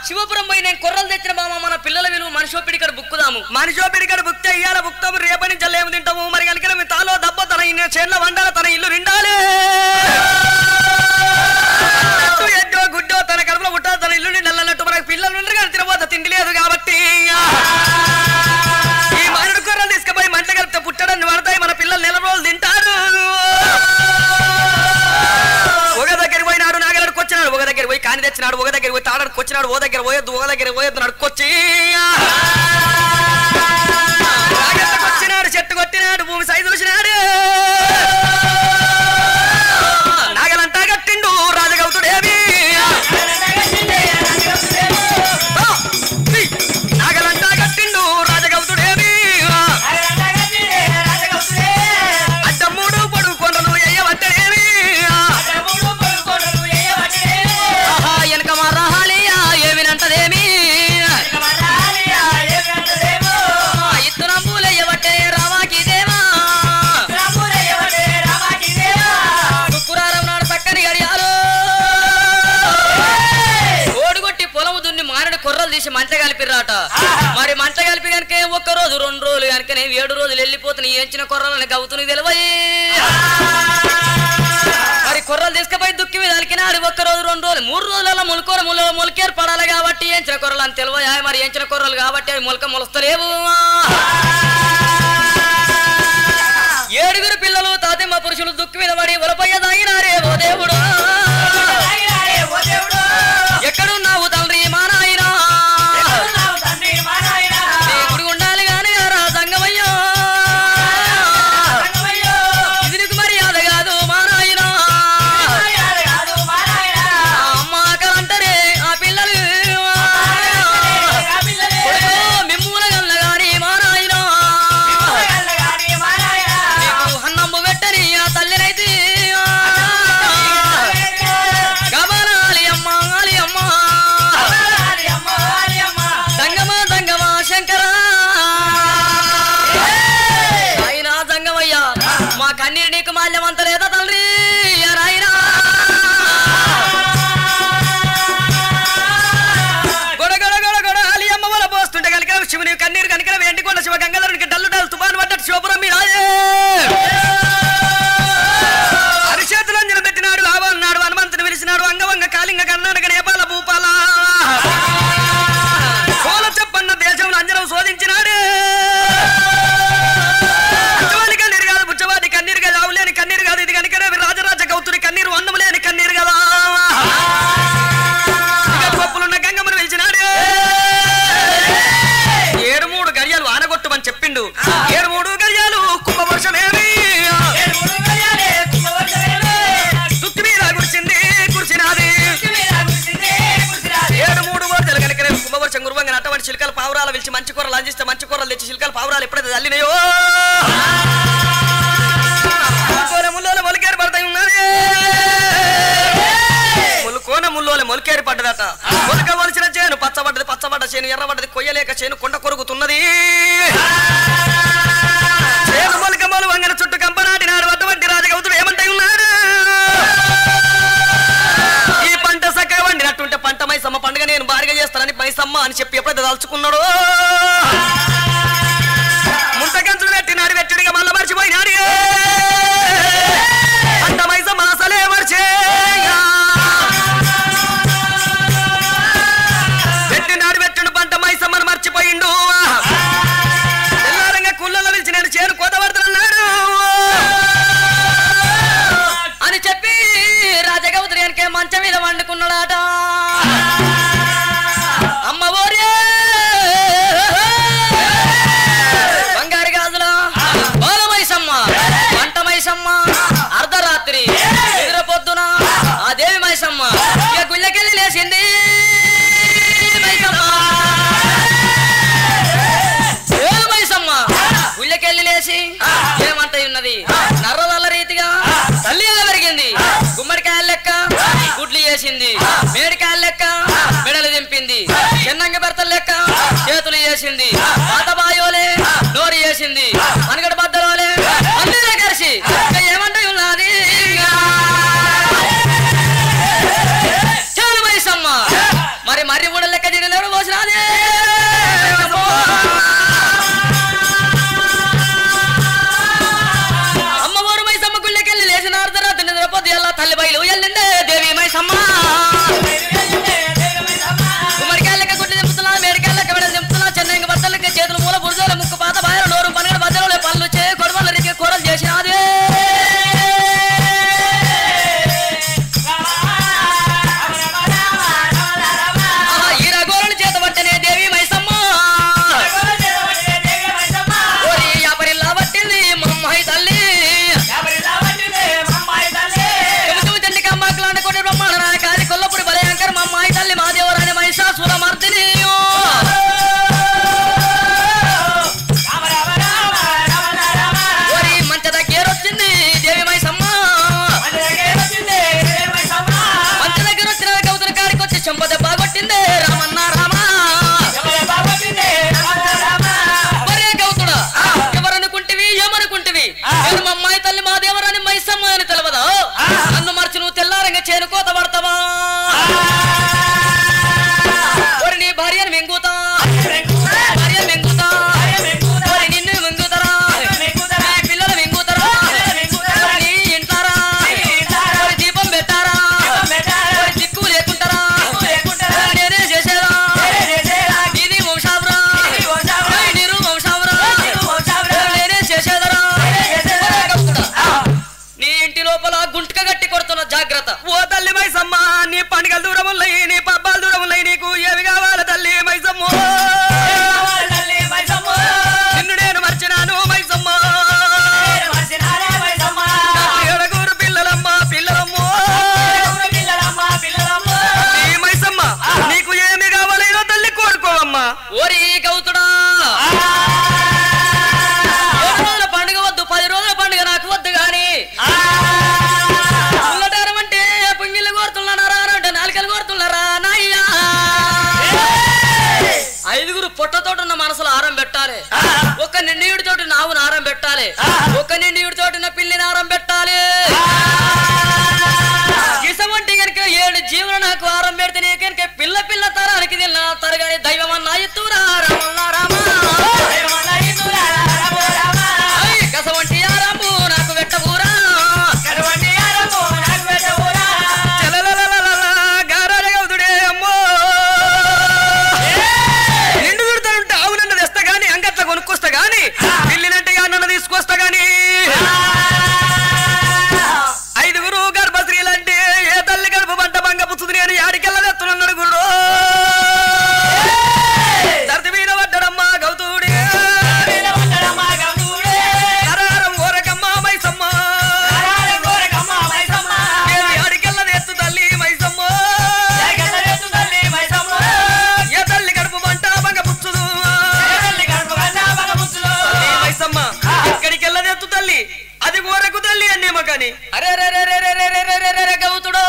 శివపురం పోయి మేము కొర్రలు తెచ్చిన బామ మన పిల్లల విలువ మనిషి ఇక్కడ బుక్కుదాము మనిషి ఇక్కడ బుక్ ఇయ్యాల బుక్తాము రేపటి నుంచి ఏమి తింటాము మరి కనుక మీ తాలో దెబ్బ తన చేనుల వండాల తన ఇల్లు నిండాలి ఎడ్డో గుడ్డో తన కడుపులో పుట్టాలి తన ఇల్లు నిండాలన్నట్టు మనకు పిల్లలు ఉండరు కానీ తినబోత తిండి లేదు కాబట్టి ఈ మారుడు కొర్రలు తీసుకుపోయి మంటలు కలిపితే పుట్టడాన్ని పడతాయి మన పిల్లలు నెల రోజులు తింటారు ఒక దగ్గరికి పోయినాడు నాగలడికి వచ్చినాడు ఒక దగ్గర పోయి కాని తెచ్చినాడు ఒక దగ్గర పోయి తాడడికి వచ్చినాడు ఓ దగ్గర పోయొద్దు ఒక దగ్గర పోయొద్దు నడుకొచ్చి వచ్చినాడు చెట్టు కొట్టినాడు భూమి సైజు చూసినాడు నాగలంటా కట్టిండు రాజగౌతుడేవి నాగలంటా కట్టిండు రాజగౌతుడేవి అడ్డమ్మూడు పొడుగు కొండలు ఎయ్యవట్టేవి వెనక మారాలియా ఏమినంటదేమి ఇత్తునంబులయ్యవట్టే రామాకి దేవా శుక్రారం నాడు చక్కని గడియాలు ఓడుగొట్టి పొలము దున్ని మారడి కొర్రలు తీసి మంట కలిపిరాట మరి మంట కలిపి కనుక ఒక్క రోజు 2 రోజులు కనుక 7 రోజులు వెళ్ళిపోతున్నాయి ఎంచిన కొర్రలని గవుతుని తెలివయి మరి కొర్రలు తీసుకుపోయి దుక్కి మీద అలికినాడు ఒక్క రోజు 2 రోజులు 3 రోజులలో మొలకేరు పడాలి కాబట్టి ఎంచిన కొర్రలు అని తెలివయా మరి ఎంచిన కొర్రలు కాబట్టి అవి మొలస్తలేవు 7 పిల్లలు తాతిమ్మ పురుషులు దుక్కి మీద పడి ఉలపయ్య తాగినారే ఓ దేవుడు ఎక్కడున్నావు తండ్రి మా నాయనా గుడి ఉండాలి గాని రా సంగమయ్యో ఇది నీకు మర్యాద కాదు మా నాయనా అమ్మ అంటారే ఆ పిల్లలు మిమ్మూల గల్ల గాని మా నాయనా నీకు అన్నమ్ము పెట్టని ఆ తల్లినైతే గమనాలి అమ్మ సంగమా సంగమా శంకర నాయనా సంగమయ్యా మా కన్నీరు నీకు మాల్యమంత లేదా తండ్రి నాయనా గొడగొడగొడగొడాలి అమ్మ వల్ల పోస్తుంటే కనుక శివుని కన్నీరు కనుక వెండికొండ శివ గంగధరునికి డల్లు తుఫాను పడ్డట్టు శివపురం మీద హరిచేతులంజలు పెట్టినాడు లావన్నాడు హనుమంతుని పిలిచినాడు అంగవంగ కాలింగ కర్ణాటక నేపాల భూపాల సోల చెప్పన్న దేశం అంజనం శోధించినాడు కన్నీరు కాదు బుచ్చవాది కన్నీరు కాదు ఆవులేని కన్నీరు కాదు ఇది కనుక రాజరాజ గౌతుని కన్నీరు అన్నం లేని కన్నీరు కదా పప్పులున్న గంగమ్మను పిలిచినాడు 7 గడియాలు ఆనగొట్టుమని చెప్పిండు 7 గడియాలు కుంభవర్షమేమి దుక్కి మీద కుర్చినాది 7 రోజులు కనుక కుంభవర్షం గురువంగా అటువంటి చిలకలు పావురాలు పిలిచి మంచి కూరలు అందిస్తే మంచి కూరలు తెచ్చి చిలకలు పావురాలు ఎప్పుడైతే తల్లినాయో ముల్లోల మొలకేరు పడతాయి ఉన్నది ముల్లోల మొలకేరు పడ్డదట మొలక వలసిన చేను పచ్చబడ్డ చేను ఎర్రబడ్డది కొయ్యలేక చేను కొండ కొరుగుతున్నది చేను మొలక మొలు వంగన చుట్టూ కంపనాటినాడు అటువంటి రాజగౌతుడు ఏమంటాయి ఉన్నాడు ఈ పంట చక్కగా వండినట్టుంటే పంట మైసమ్మ పండుగ నేను భారీగా చేస్తానని మైసమ్మ అని చెప్పి ఎప్పుడైతే తలుచుకున్నాడు ముంతకంచులు పెట్టినాడు వెట్టుడిగా మళ్ళీ మర్చిపోయినాడు పంట మైసమ్మ అసలే పెట్టినాడు పంట మైసమ్మను మర్చిపోయిండు తెల్లారంగా కుళ్ళలో పిలిచినాడు చేను కోతపడుతున్నాడు అని చెప్పి రాజగౌతుడి కనుక మంచం మీద వండుకున్నాడట అమ్మ ఓరే బంగారు గాజుల బాలమైసమ్మ వంట మైసమ్మ అర్ధరాత్రి ఎదుర పొద్దున ఆ దేవి మైసమ్మ ఇక గుళ్ళకెళ్ళి లేచింది మైసమ్మ గుళ్ళకెళ్ళి లేచి ఏమంట ఉన్నది నర్రదల్ల రీతిగా తల్లి పెరిగింది గుమ్మడికాయల లెక్క గుడ్లు చేసింది మేడికాయల లెక్క మెడలు దింపింది చిన్నంగ బెర్తల లెక్క చేతులు చేసింది పాతబాయోలే నోరు చేసింది మనగడ బద్దలోలే అన్నీ కలిసి ఏమంట ఉన్నది మరి ఊడ లెక్క జిడలేడు పోసినది ఇంటి లోపల గుంటక గట్టి కొడుతున్న జాగ్రత్త. ఓ తల్లి మైసమ్మ, నీ పండుగల దూరం ఉన్నాయి, నీ పబ్బాల దూరం ఉన్నాయి, నీకు ఏమి కావాలి తల్లి మైసమ్మ? నిన్ను నేను మర్చినాను మైసమ్మ, ఏడుగురు పిల్లలమ్మ పిల్లలమ్మ. ఈ మైసమ్మ నీకు ఏమి కావాలైనా తల్లి కోరుకోవమ్మా. ఓరి గౌతుడా, 7 రోజుల పండుగ వద్దు, 10 రోజుల పండుగ నాకు వద్దు గాని ఉల్లటారం అంటే పుంగిళ్ళు కోరుతున్నారా అంటే నాలుకలు కోరుతున్నారా నాయ్యా. 5గురు పొట్టతోటి ఉన్న మనసులో ఆరం పెట్టాలి, ఒక్క నిండియుడితోటి నావు నారం పెట్టాలి, ఒక్క నిండియుడితోటి నా పిల్లి నారం పెట్టాలి. ఇసమంటే కనుక 7 జీవులు నాకు ఆరం పెడితే కనుక పిల్ల పిల్ల తరానికి తిన్నా తరగాని దైవం అన్నా ఎత్తురా రామన్నా రామ కసవంటి ఆరాము నాకు వెట్టబూరా గారాడగవుతుడే అమ్మో. నిండు దుడతానుంటే ఆవు నన్ను తెస్తా గాని అంగట్ల కొనుక్కొస్తా గాని పిల్లినట్టుగా నన్ను తీసుకొస్తా గాని 5గురు గర్భశ్రీలంటే ఏ తల్లి గర్భ పంట బంగ పుచ్చుది అని ఆడికెళ్ళదెత్తున్నాడు గురు. దర్ది మీద పడ్డడమ్మా గౌతుడే, కరారం ఓరకమ్మ మైసమ్మ, ఆడికెళ్ళదెత్తు తల్లి మైసమ్మ, ఏ తల్లి గర్భ పంట బంగ పుచ్చుదు మైసమ్మ, ఇక్కడికెళ్ళదెత్తు తల్లి అది ఓరకు తల్లి అన్నేమో కాని. అరే గౌతుడో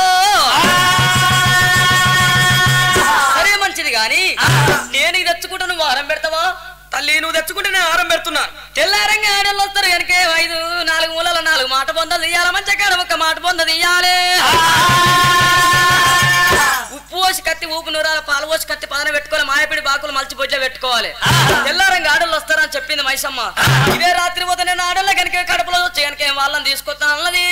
సరే మంచిది గాని నేను ఇది తెచ్చుకుంటా, నువ్వు ఆరం పెడతావా? తల్లి నువ్వు తెచ్చుకుంటే నేను ఆరం పెడుతున్నా. తెల్లారంగా ఆడలు వస్తారు కనుక 4 మూలల 4 మాట పొందలు తీయాలి, మంచి కాడ ఒక మాట పొంద తీయాలి. ఉప్పు పోసి కత్తి ఊపు నూరాల పాలు పోసి కత్తి పదన పెట్టుకోవాలి, మాయపిడి బాకులు మలిచి బొడ్లో పెట్టుకోవాలి. తెల్లారంగా ఆడలు వస్తారని చెప్పింది మైసమ్మ. ఇదే రాత్రి పోతే నేను ఆడల కనుక కడుపులో వచ్చి కనుక వాళ్ళని తీసుకొస్తాను అన్నది.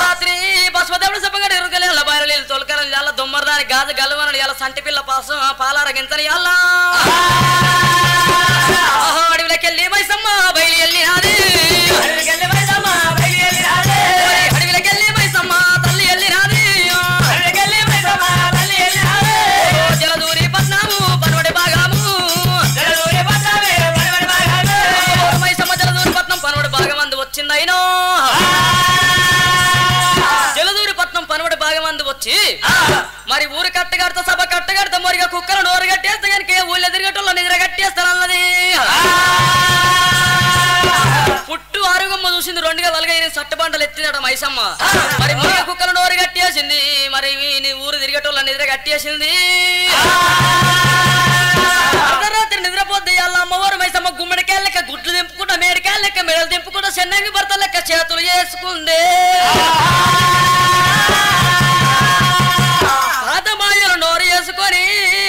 రాత్రి బస్వదేవుడు చెప్పగా ఎరుకలే బయలు తొలకరని చాలా దొమ్మరదాని గాజు గల్లవనని ఇలా సంటి పిల్ల పాసం పాలారగించని అల్లా అడవిలోకెళ్ళి మైసమ్మ బయలు వెళ్ళి నాది, అడవిలోకెళ్ళి మైసమ్మ తల్లి వెళ్ళి నాది. జలదూరి పట్నాము పనుడి భాగము, మైసమ్మ జలదూరి పట్నం పనుడి భాగం అందు వచ్చిందైనో. జలదూరి పట్నం పనుడి భాగం అందు వచ్చి మరి ఊరు కట్టగడతా సభ కట్టగడతా మరిగా కుక్కలు నోరు కట్టేస్తే కనుక ఊళ్ళో ఎదురుగట్టలో నిద్ర కట్టేస్తానన్నది. పుట్టు ఆరోగ్యమ్మ చూసింది 2గా వలగైన సట్టబండలు ఎత్తినట మైసమ్మ. మరి మరిగా కుక్కలు నోరు కట్టేసింది, మరి నీ ఊరు తిరిగేటోళ్ళ నిద్ర కట్టేసింది. అర్ధరాత్రి నిద్రపోద్ది అల్ల అమ్మవారు మైసమ్మ గుమ్మడికాయల లెక్క గుడ్లు దింపుకుంటా, మేడికాయల లెక్క మెడలు దింపుకుంటా, చెన్నైకి భర్త లెక్క చేతులు చేసుకుందే. పాదమాయలు నోరు వేసుకొని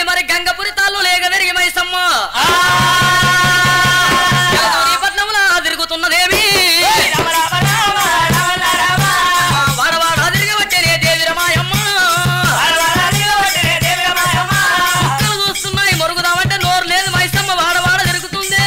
మరి గంగపురి తాళ్ళు లేక పెరిగి మైసమ్మ పట్నంలో తిరుగుతున్నదేమి, వాడవాడ తిరిగి వచ్చే దేవి రమాయమ్మ. చూస్తున్నాయి మొరుగుదామంటే నోరు లేదు మైసమ్మ, వాడవాడ తిరుగుతుంది.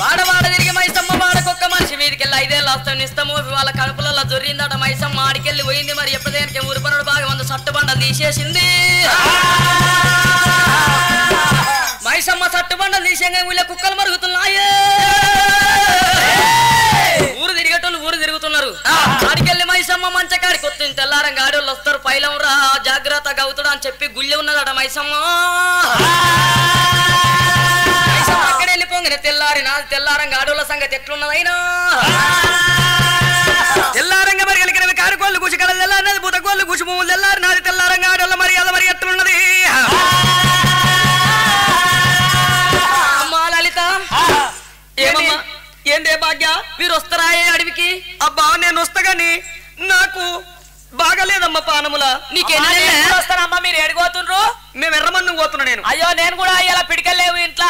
వాడవాడ తిరిగి మైసమ్మ వాడకొక్క మనిషి మీదికెళ్ళి 5 ఏళ్ళు వస్తాం ఇస్తాము. వాళ్ళ కడుపులలో జొర్రిందట మైసమ్మ, ఆడికెళ్ళి పోయింది. మరి ఎప్పటికీ ఊరు పనుడు బాగా 100 సట్టుబండలు తీసేసింది. మైసమ్మ సట్టుబండలు తీసేగా ఊళ్ళో కుక్కలు మరుగుతున్నాయే. ఊరు తిరిగేటోళ్ళు ఊరు తిరుగుతున్నారు. ఆడికెళ్ళి మైసమ్మ మంచకాడికి వస్తుంది. తెల్లారం గాడోళ్ళు వస్తారు, పైలం రా జాగ్రత్త గౌతుడు అని చెప్పి గుళ్ళె ఉన్నదట మైసమ్మ. మైసమ్మ అక్కడ వెళ్ళిపోగానే తెల్లారి నాది తెల్లారం గాడోళ్ళ సంగతి ఎట్లున్నదైనా తెల్లారంగా మరి కలిగినవి కారుకోళ్ళు కూసి కడ తెల్లారినది బుతకోళ్ళు కూసి పువ్వులు తెల్లారి నాది తెల్లారంగా ఆడోళ్ళ మరి అలా మరి ఎట్లున్నది. అమ్మా లలిత ఏమమ్మా ఏందే భాగ్య మీరు వస్తారా అడవికి? అబ్బా నేను వస్తాగాని నాకు బాగలేదమ్మా పానముల. నీకేస్తానమ్మా మీరు ఏడిపోతుండ్రు? మేము ఎర్రమన్ను పోతున్నా నేను. అయ్యో నేను కూడా ఇలా పిడికలేవు ఇంట్లో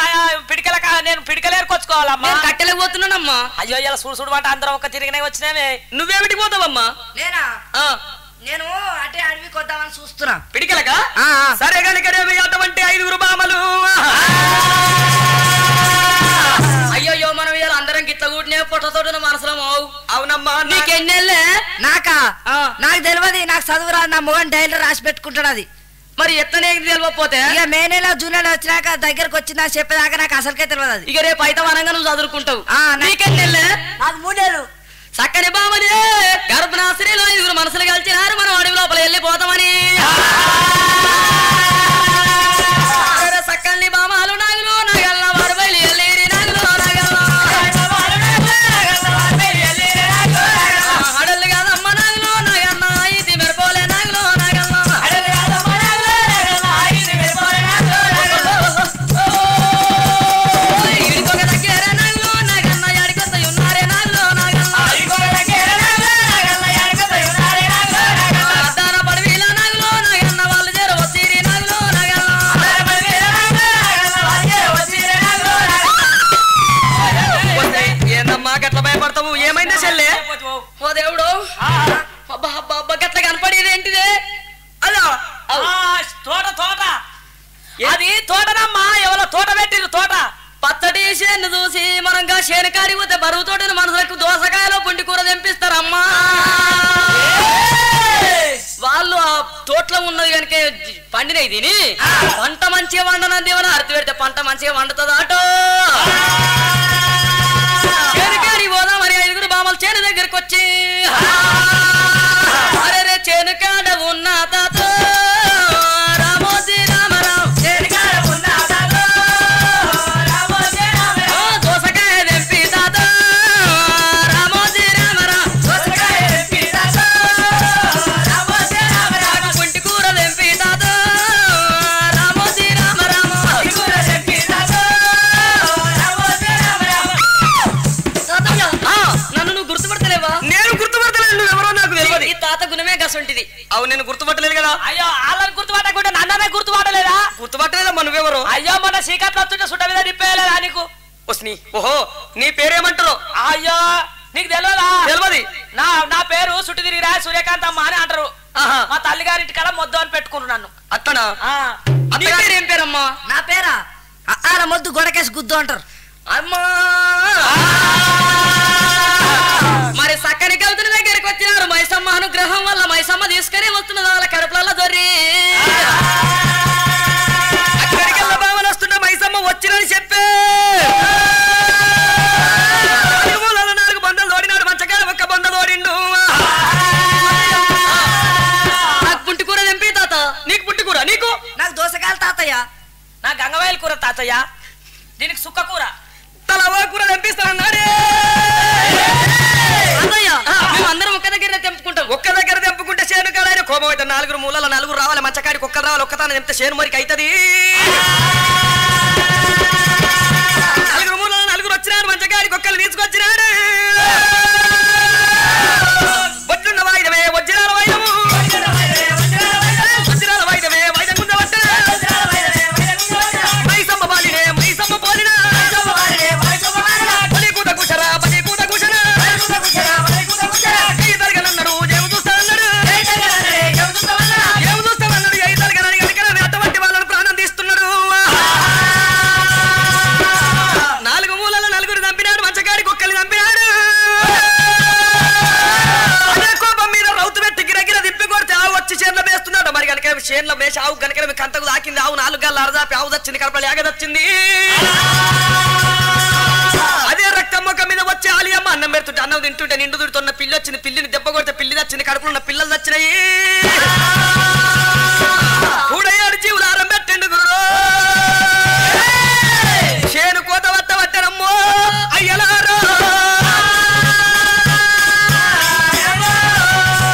పిడికల నేను పిడికలేరుకొచ్చుకోవాలమ్మా. కట్టెలకు పోతున్నానమ్మా. అయ్యో ఇలా సుడు అంటే అందరం ఒక తిరిగినే వచ్చినామే. నువ్వేమిటి పోతావమ్మా? నేనా నేను అటే అడవికి వద్దామని చూస్తున్నా. పిడికలకా? సరే కనుక అటువంటి 5 బామలు నాకు తెలియదు, నాకు చదువు రాదు, నా మొగన్ డైలీ రాసి పెట్టుకుంటాడు అది. మరి ఎత్తనే తెలియకపోతే ఇక మే నెల జూన్ నెల వచ్చినాక దగ్గరకు వచ్చిందా చెప్పేదాకా నాకు అసలుకే తెలియదు అది. ఇక రేపు అయితే వనంగా నువ్వు చదువుకుంటావు. నాకు నీకేం తెల్లే? నాకు 3 నెలలు. చక్కని బామని గర్భనాశ్రీలో 5 మనసులు కలిసినారు, మనం అడవి లోపల వెళ్ళిపోతామని. చక్కని బామాలు నాగులు నాగల్ల వారు బయలు వెళ్ళేరి నాగులు నాగల్ల అడలు కాదమ్మ నాగులు నాగన్న ఇది మెరపోలే నాగులు నాగల్ల ఇడికొక దగ్గర నాగులు నాగన్న ఎడికొత్త ఉన్నారే నాగులు నాగల్ల అద్దాన పడవీల నాగులు నాగన్న వాళ్ళు చేర వచ్చిరి నాగులు నాగల్ల ఏందమ్మా గట్ల భయపడతావు? ఏమైందే చెల్లె? ఓ దేవుడు, అబ్బా అబ్బా అబ్బా గట్ల కనపడేది ఏంటిదే? అలా తోట తోట అది తోటనమ్మా, ఎవరో తోట పెట్టిరు తోట. పచ్చడి చేను చూసి మనంగా చేను కాడి పోతే బరువు తోటని మనసులకు దోసకాయలో పుండి కూర తెంపిస్తారమ్మా. వాళ్ళు ఆ తోటలో ఉన్నది కనుక పండినవి తిని పంట మంచిగా వండనని దేవన అర్థం పెడితే పంట మంచిగా వండుతుంది ఆటో. చేను కాడి పోదా మరి 5 బామలు చేను దగ్గరకు వచ్చి అరే చేను కాడ ఉన్న తాత రామోజీ రామరావు దోసకాయ తెంపి తాత రామోజీ రామరావు పుంటి కూర తెంపి తాత రామోజీ రామరావు నన్ను నువ్వు గుర్తుపడతలేవా? నేను గుర్తుపడతలేదు, నువ్వెవరో నాకు తెలియదు. ఈ తాత గుణమే గసంటిది. అవు నేను గుర్తుపట్టలేదు కదా? అయ్యో వాళ్ళని గుర్తుపట్టకుంటే నన్ననే గుర్తుపట్టలేదా? గుర్తుపట్టలేదా? నువ్వేవరో? అయ్యో మన చీకట్లో వస్తుంటే సుట్ట మీద నిప్పేయలేదా నీకు? ఓహో నీ పేరేమంటారు? అయ్యో నీకు తెలియదా? తెలియదు. నా పేరు సుట్టి తిరిగిరా సూర్యకాంత్ అమ్మ అని అంటారు. మా తల్లిగారింటి కల మొద్దు అని పెట్టుకున్నాను నన్ను. అట్టనా? ఏం పేరమ్మా? నా పేరా ఆల మొద్దు గొడకేసి గుద్దు అంటారు. అమ్మా మరి సక్కని కవితల దగ్గరికి వచ్చినారు. మైసమ్మ అనుగ్రహం వల్ల మైసమ్మ తీసుకుని వస్తున్నది వాళ్ళ కడుపులలో దొర్రి. అక్కడికెళ్ళ భావన వస్తుంటే మైసమ్మ వచ్చినని చెప్పే 4 బండలు తోడినాడు, మంచకాయ 1 బండ తోడిండు. నాకు పుంటి కూర తెంపి తాత. నీకు పుంటి కూర? నీకు? నాకు దోసకాయలు తాతయ్య. నా గంగవాయల కూర తాతయ్య, దీనికి సుక్క కూర. తలవా కూర తెంపిస్తానన్నాడే. మేమందరం ఒక్క దగ్గర తెంపుకుంటాం. ఒక్క దగ్గర తెంపుకుంటే చేను కాడ కోపం అయితే 4 మూలల 4 రావాలి, మచ్చకాడికి 1 రావాలి. ఒక్కతాను తెంపితే చేను మరికి అవుతుంది. 4 మూలల 4 వచ్చినాడు, మంచకాడికి 1 తీసుకొచ్చినాడు. వడ్లున్న వాయిదమే వజ్రాల వాయిదము, వజ్రాల వాయిదమే వాయిదం ముందు వడ్డ మైసమ్మ బాలినే మైసమ్మ పోలినా బలి కూత కుషరా బలి కూత కుషరా కై తరగనన్నాడు ఏమి చూస్తానన్నాడు ఏమి చూస్తామన్నాడు ఏ తరగనని కనుక అటువంటి వాళ్ళని ప్రాణం తీస్తున్నాడు. 4 మూలల 4 చంపినాడు, మంచకాడికి 1 చంపినాడు. అదే కోపం మీద రౌతు పెట్టి గిరగిర తిప్పి కొడితే ఆవు వచ్చి చేనులో వేస్తున్నాడు. మరి కనుక చేనులో వేసి ఆవు కనుక కంటకు దాకింది. ఆవు 4 గాళ్ళు అరదాపి ఆవు దచ్చింది, కడపలు ఏగదచ్చింది. అదే రక్తం ముఖం మీద వచ్చి ఆలియమ్మ అన్నం పెడుతుంటే అన్నం తింటుంటే నిండు దుడుతున్న పిల్లి వచ్చింది. పిల్లిని దెబ్బ కొడితే పిల్లి దచ్చింది, కడుపులో ఉన్న పిల్లలు దచ్చినాయి. కూడయ్యాడు జీవులు ఆరం పెట్టండు గురు. చేను కోత వట్ట వట్టనమ్మో అయ్యలారో.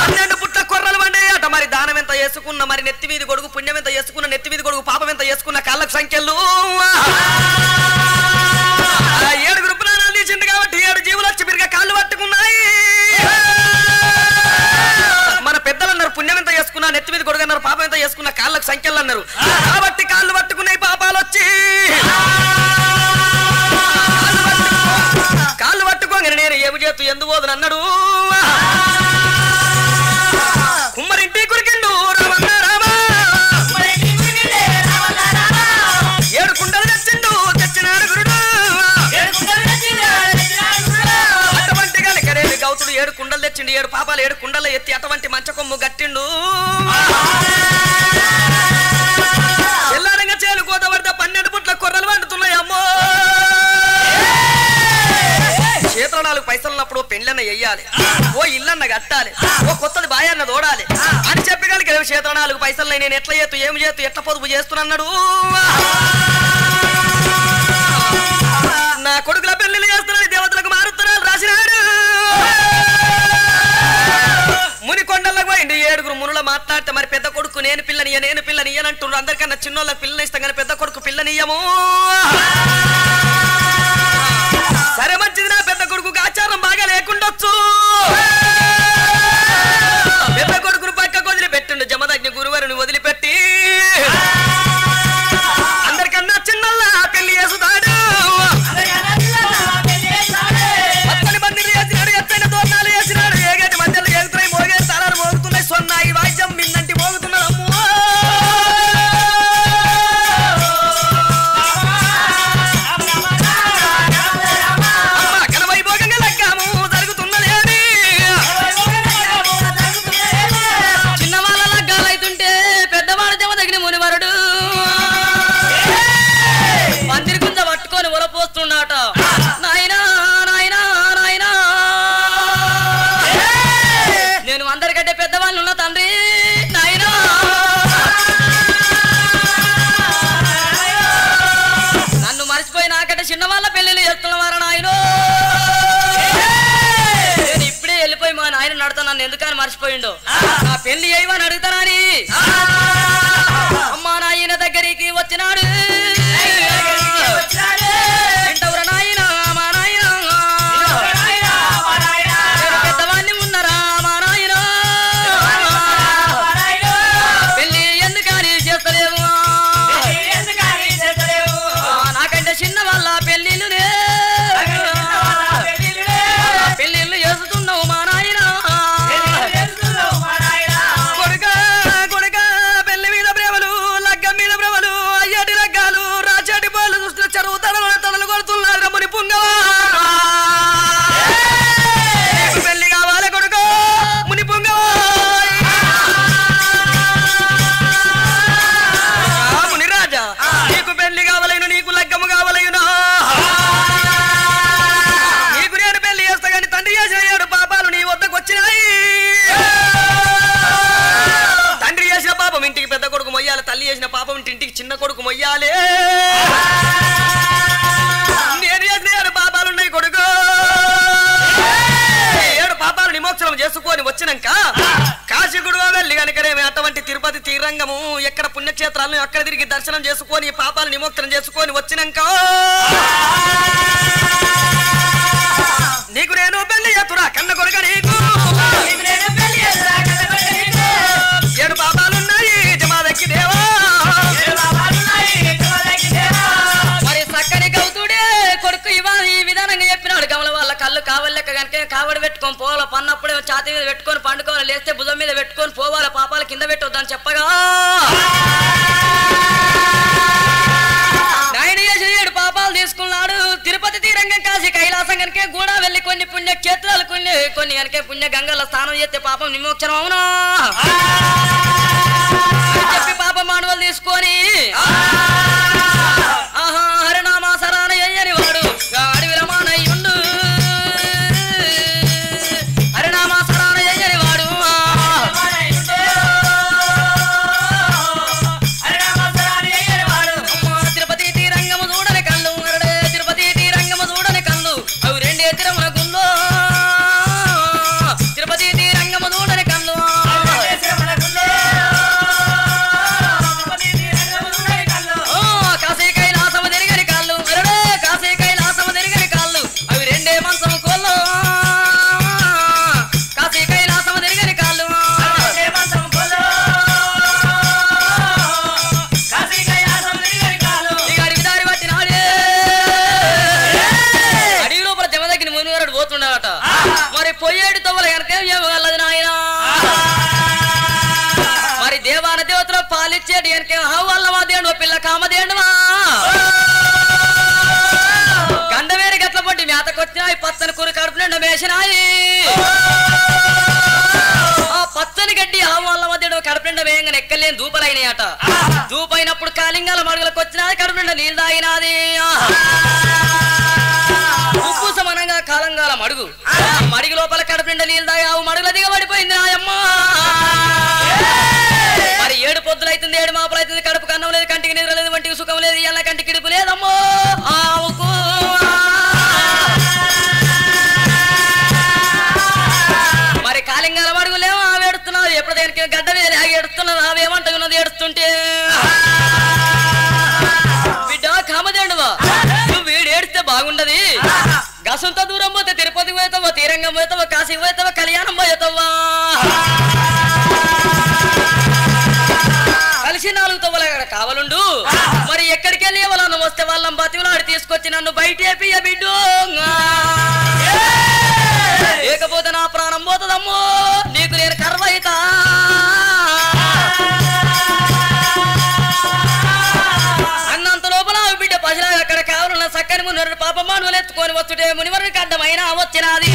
12 పుట్ల కొర్రలు వండేయట. మరి దానం ఎంత చేసుకున్న, మరి నెత్తి మీద గొడుగు పుణ్యం ఎంత చేసుకున్న, నెత్తి మీద గొడుగు పాపం ఎంత చేసుకున్న, కాళ్ళకు సంఖ్యలు 7 ప్రాణాలు తీసిండు కాబట్టి 7 జీవులు వచ్చి బిరిగా కాళ్ళు పట్టుకున్నాయి. మన పెద్దలు అన్నారు పుణ్యం ఎంత చేసుకున్నా, నెత్తి మీద గొడుగు అన్నారు, పాపం ఎంత చేసుకున్న, కాళ్ళకు సంఖ్యలు అన్నారు. కాబట్టి కాళ్ళు పట్టుకున్నాయి పాపాలు వచ్చి. కాళ్ళు పట్టుకోగానే నేను ఏమి చేస్తూ ఎందుకు పోదును అన్నాడు. కుమ్మరింటి కురికిండు రామన్న రామ, 7 కుండలు తెచ్చిండు తెచ్చినాడు గురుడు. అటువంటి కనుకనే గౌతుడు 7 కుండలు తెచ్చిండు, 7 పాపాలు పాపాలు 7 కుండలు ఎత్తి అటువంటి మంచ కొమ్ము గట్టిండు ఎల్లారంగా చేలు కోత పడితే 12 పుట్ల కొర్రలు వండుతున్నాయి అమ్మో చేతుల 4 పైసలు ఉన్నప్పుడు పెండ్లన్న వెయ్యాలి ఓ ఇల్లన్న కట్టాలి ఓ కొత్తది బాయన్న తోడాలి అని చెప్పి కనుక చేతుల 4 పైసలు నేను ఎట్లా చేతు ఏం చేతు ఎట్లా పొదుపు చేస్తున్నాడు నా కొడుకుల పెళ్లిళ్ళు చేస్తున్నాడు దేవతలకు మారుతున్నాడు రాసినాడు ముని కొండలకు పోయింది 7 మునుల మాట్లాడితే మరి పెద్ద కొడుకు నేను పిల్లని ఇయ్యనంటున్నారు అందరికన్నా చిన్నోళ్ళకి పిల్లని ఇస్తాం కానీ పెద్ద కొడుకు పిల్లనియ్యము సరే మంచిది నా పెద్ద కొడుకు ఆచారం బాగా లేకుండొచ్చు పెద్ద కొడుకును పక్కకు వదిలిపెట్టిండు జమదగ్ని గురువారిని వదిలిపెట్టి అందరికన్నా చిన్నల్లా పెళ్లి చేసుతాడు పచ్చని బండిని వేసినాడు ఎత్తైన తోరణాలు వేసినాడు ఏగేటి మధ్యలో ఏగుతున్నాయి మోగే తాళాలు మోగుతున్నాయి సొన్నాయి వాయిద్యం మిన్నంటి మోగుతున్నాడు అమ్మో చిన్నవాళ్ళ పెళ్లిళ్ళు చేస్తున్నవారా నాయన నేను ఇప్పుడే వెళ్ళిపోయి మా నాయన నడతా నన్ను ఎందుకని మర్చిపోయిండు నా పెళ్లి అయ్యమని అడుగుతానని అమ్మా నాయన దగ్గరికి వచ్చినాడు ఇంటవర నాయన మా నాయన పెద్దవాడిని ఉన్నారా మా నాయన పెళ్లి ఎందుకని చేస్తలేవు నాకంటే చిన్న వాళ్ళ పెళ్లిళ్ళునే పెళ్లిళ్ళు చేస్తున్నావు మా నాయన కొడుక పెళ్లి మీద ప్రేమలు లగ్గం మీద ప్రేమలు అయ్యాటి లగ్గాలు రాచాటి పాలు చూస్తున్న చెరువు తడలు కొడుతున్నారు రమ్మని పుంగవా పెళ్లి కావాలి కొడుకు ముని పుంగవా ముని రాజా నీకు పెళ్లి కావాలైనా నీకు లగ్గము కావాలైనా నీకు నేను పెళ్లి చేస్తా కానీ తండ్రి చేసిన 7 పాపాలు నీ వద్దకు వచ్చినాయి తండ్రి చేసిన పాపం ఇంటికి పెద్ద కొడుకు మొయ్యాలి తల్లి చేసిన పాపం ఇంటికి చిన్న కొడుకు మొయ్యాలి నేను చేసిన 7 పాపాలు ఉన్నాయి కొడుకు 7 పాపాలు నిమోక్షణం చేసుకొని వచ్చినాక కాశీగుడు వెళ్ళి కనుకనేమి అటువంటి తిరుపతి తీరంగము ఎక్కడ పుణ్యక్షేత్రాలను అక్కడ తిరిగి దర్శనం చేసుకొని పాపాలు నిమోక్షణం చేసుకొని వచ్చినాక నీకు నేను పెళ్లి చేతురా కన్న కొడుక నీకు 7 పాపాలున్నాయి జమాదక్కి దేవా మరి చక్కని గౌతుడే కొడుకు ఈ విధానంగా చెప్పినాడు కమల వాళ్ళ కళ్ళు కావలెక్క కనుక కావడి పెట్టుకొని పోవాల పన్నప్పుడే ఛాతీ మీద పెట్టుకొని పండుకోవాలి లేస్తే భుజం మీద పెట్టుకొని పోవాలి పాపాలు కింద పెట్టొద్దని చెప్పగా నాయన 7 పాపాలు తీసుకున్నాడు తిరుపతి తీరంగం కాశీ కైలాసం కనుక కూడా వెళ్ళి కొన్ని పుణ్య క్షేత్రాలు కొన్ని కనుక పుణ్య గంగల స్నానం చేస్తే పాపం విమోచనం అవునా చెప్పి పాప మానవులు తీసుకొని ఆహా హరినామా సరాన అయ్యని వాడు అడవి రమానయ్యుండు హరినామా సరాన అయ్యని వాడు తిరుపతి తీరంగము చూడని కళ్ళు తిరుపతి తీరంగము చూడని కళ్ళు అవి 2 తిరుమల గుండు తిరుపతి తీరంగము చూడని కళ్ళు లెక్కలేని దూపలైనాయట దూపైనప్పుడు కాలింగాల మడుగులకు వచ్చినది కడుపు నిండా నీళ్ళు తాగినాది ఉప్పు సమానంగా కాలంగాల మడుగు మడిగి లోపల కడుపు నిండా నీళ్ళు తాగి ఆవు మడుగుల దిగబడిపోయింది నాయమ్మ మరి 7 పొద్దులైతుంది 7 మాపలైతుంది కడుపు కన్నం లేదు కంటికి నిద్ర లేదు వంటికి సుఖం లేదు ఎల్ల కంటికి కిడుపు లేదమ్మో ఆవుకు మరి కాలింగాల మడుగులేమో ఆమె ఏడుస్తున్నావు ఎప్పుడు దేనికి గడ్డ మీద ఆగి ఏడుస్తున్నావు ఆవేమంటున్నది ఏడుస్తుంటే బిడ్డ కామదేండువా నువ్వు వీడు ఏడిస్తే బాగుండది గసంత దూరం పోతే తిరుపతికి పోతావా తీరంగం పోతావా కాశీకి పోతావా కళ్యాణం పోతావా కలిసి 4 తవ్వల కావాలండు మరి ఎక్కడికి వెళ్ళి వాళ్ళను వస్తే వాళ్ళం బతిలాడి తీసుకొచ్చి నన్ను బయటేపియ బిడ్డు లేకపోతే నా ప్రాణం పోతుందమ్మో నీకు నేను కర్వయితా అన్నంత లోపల బిడ్డ పసిలాగా అక్కడ కావాలన్న చక్కని మున్నరు పాప మానువలు ఎత్తుకొని వచ్చుటే మునివరికి అడ్డమైనా వచ్చినది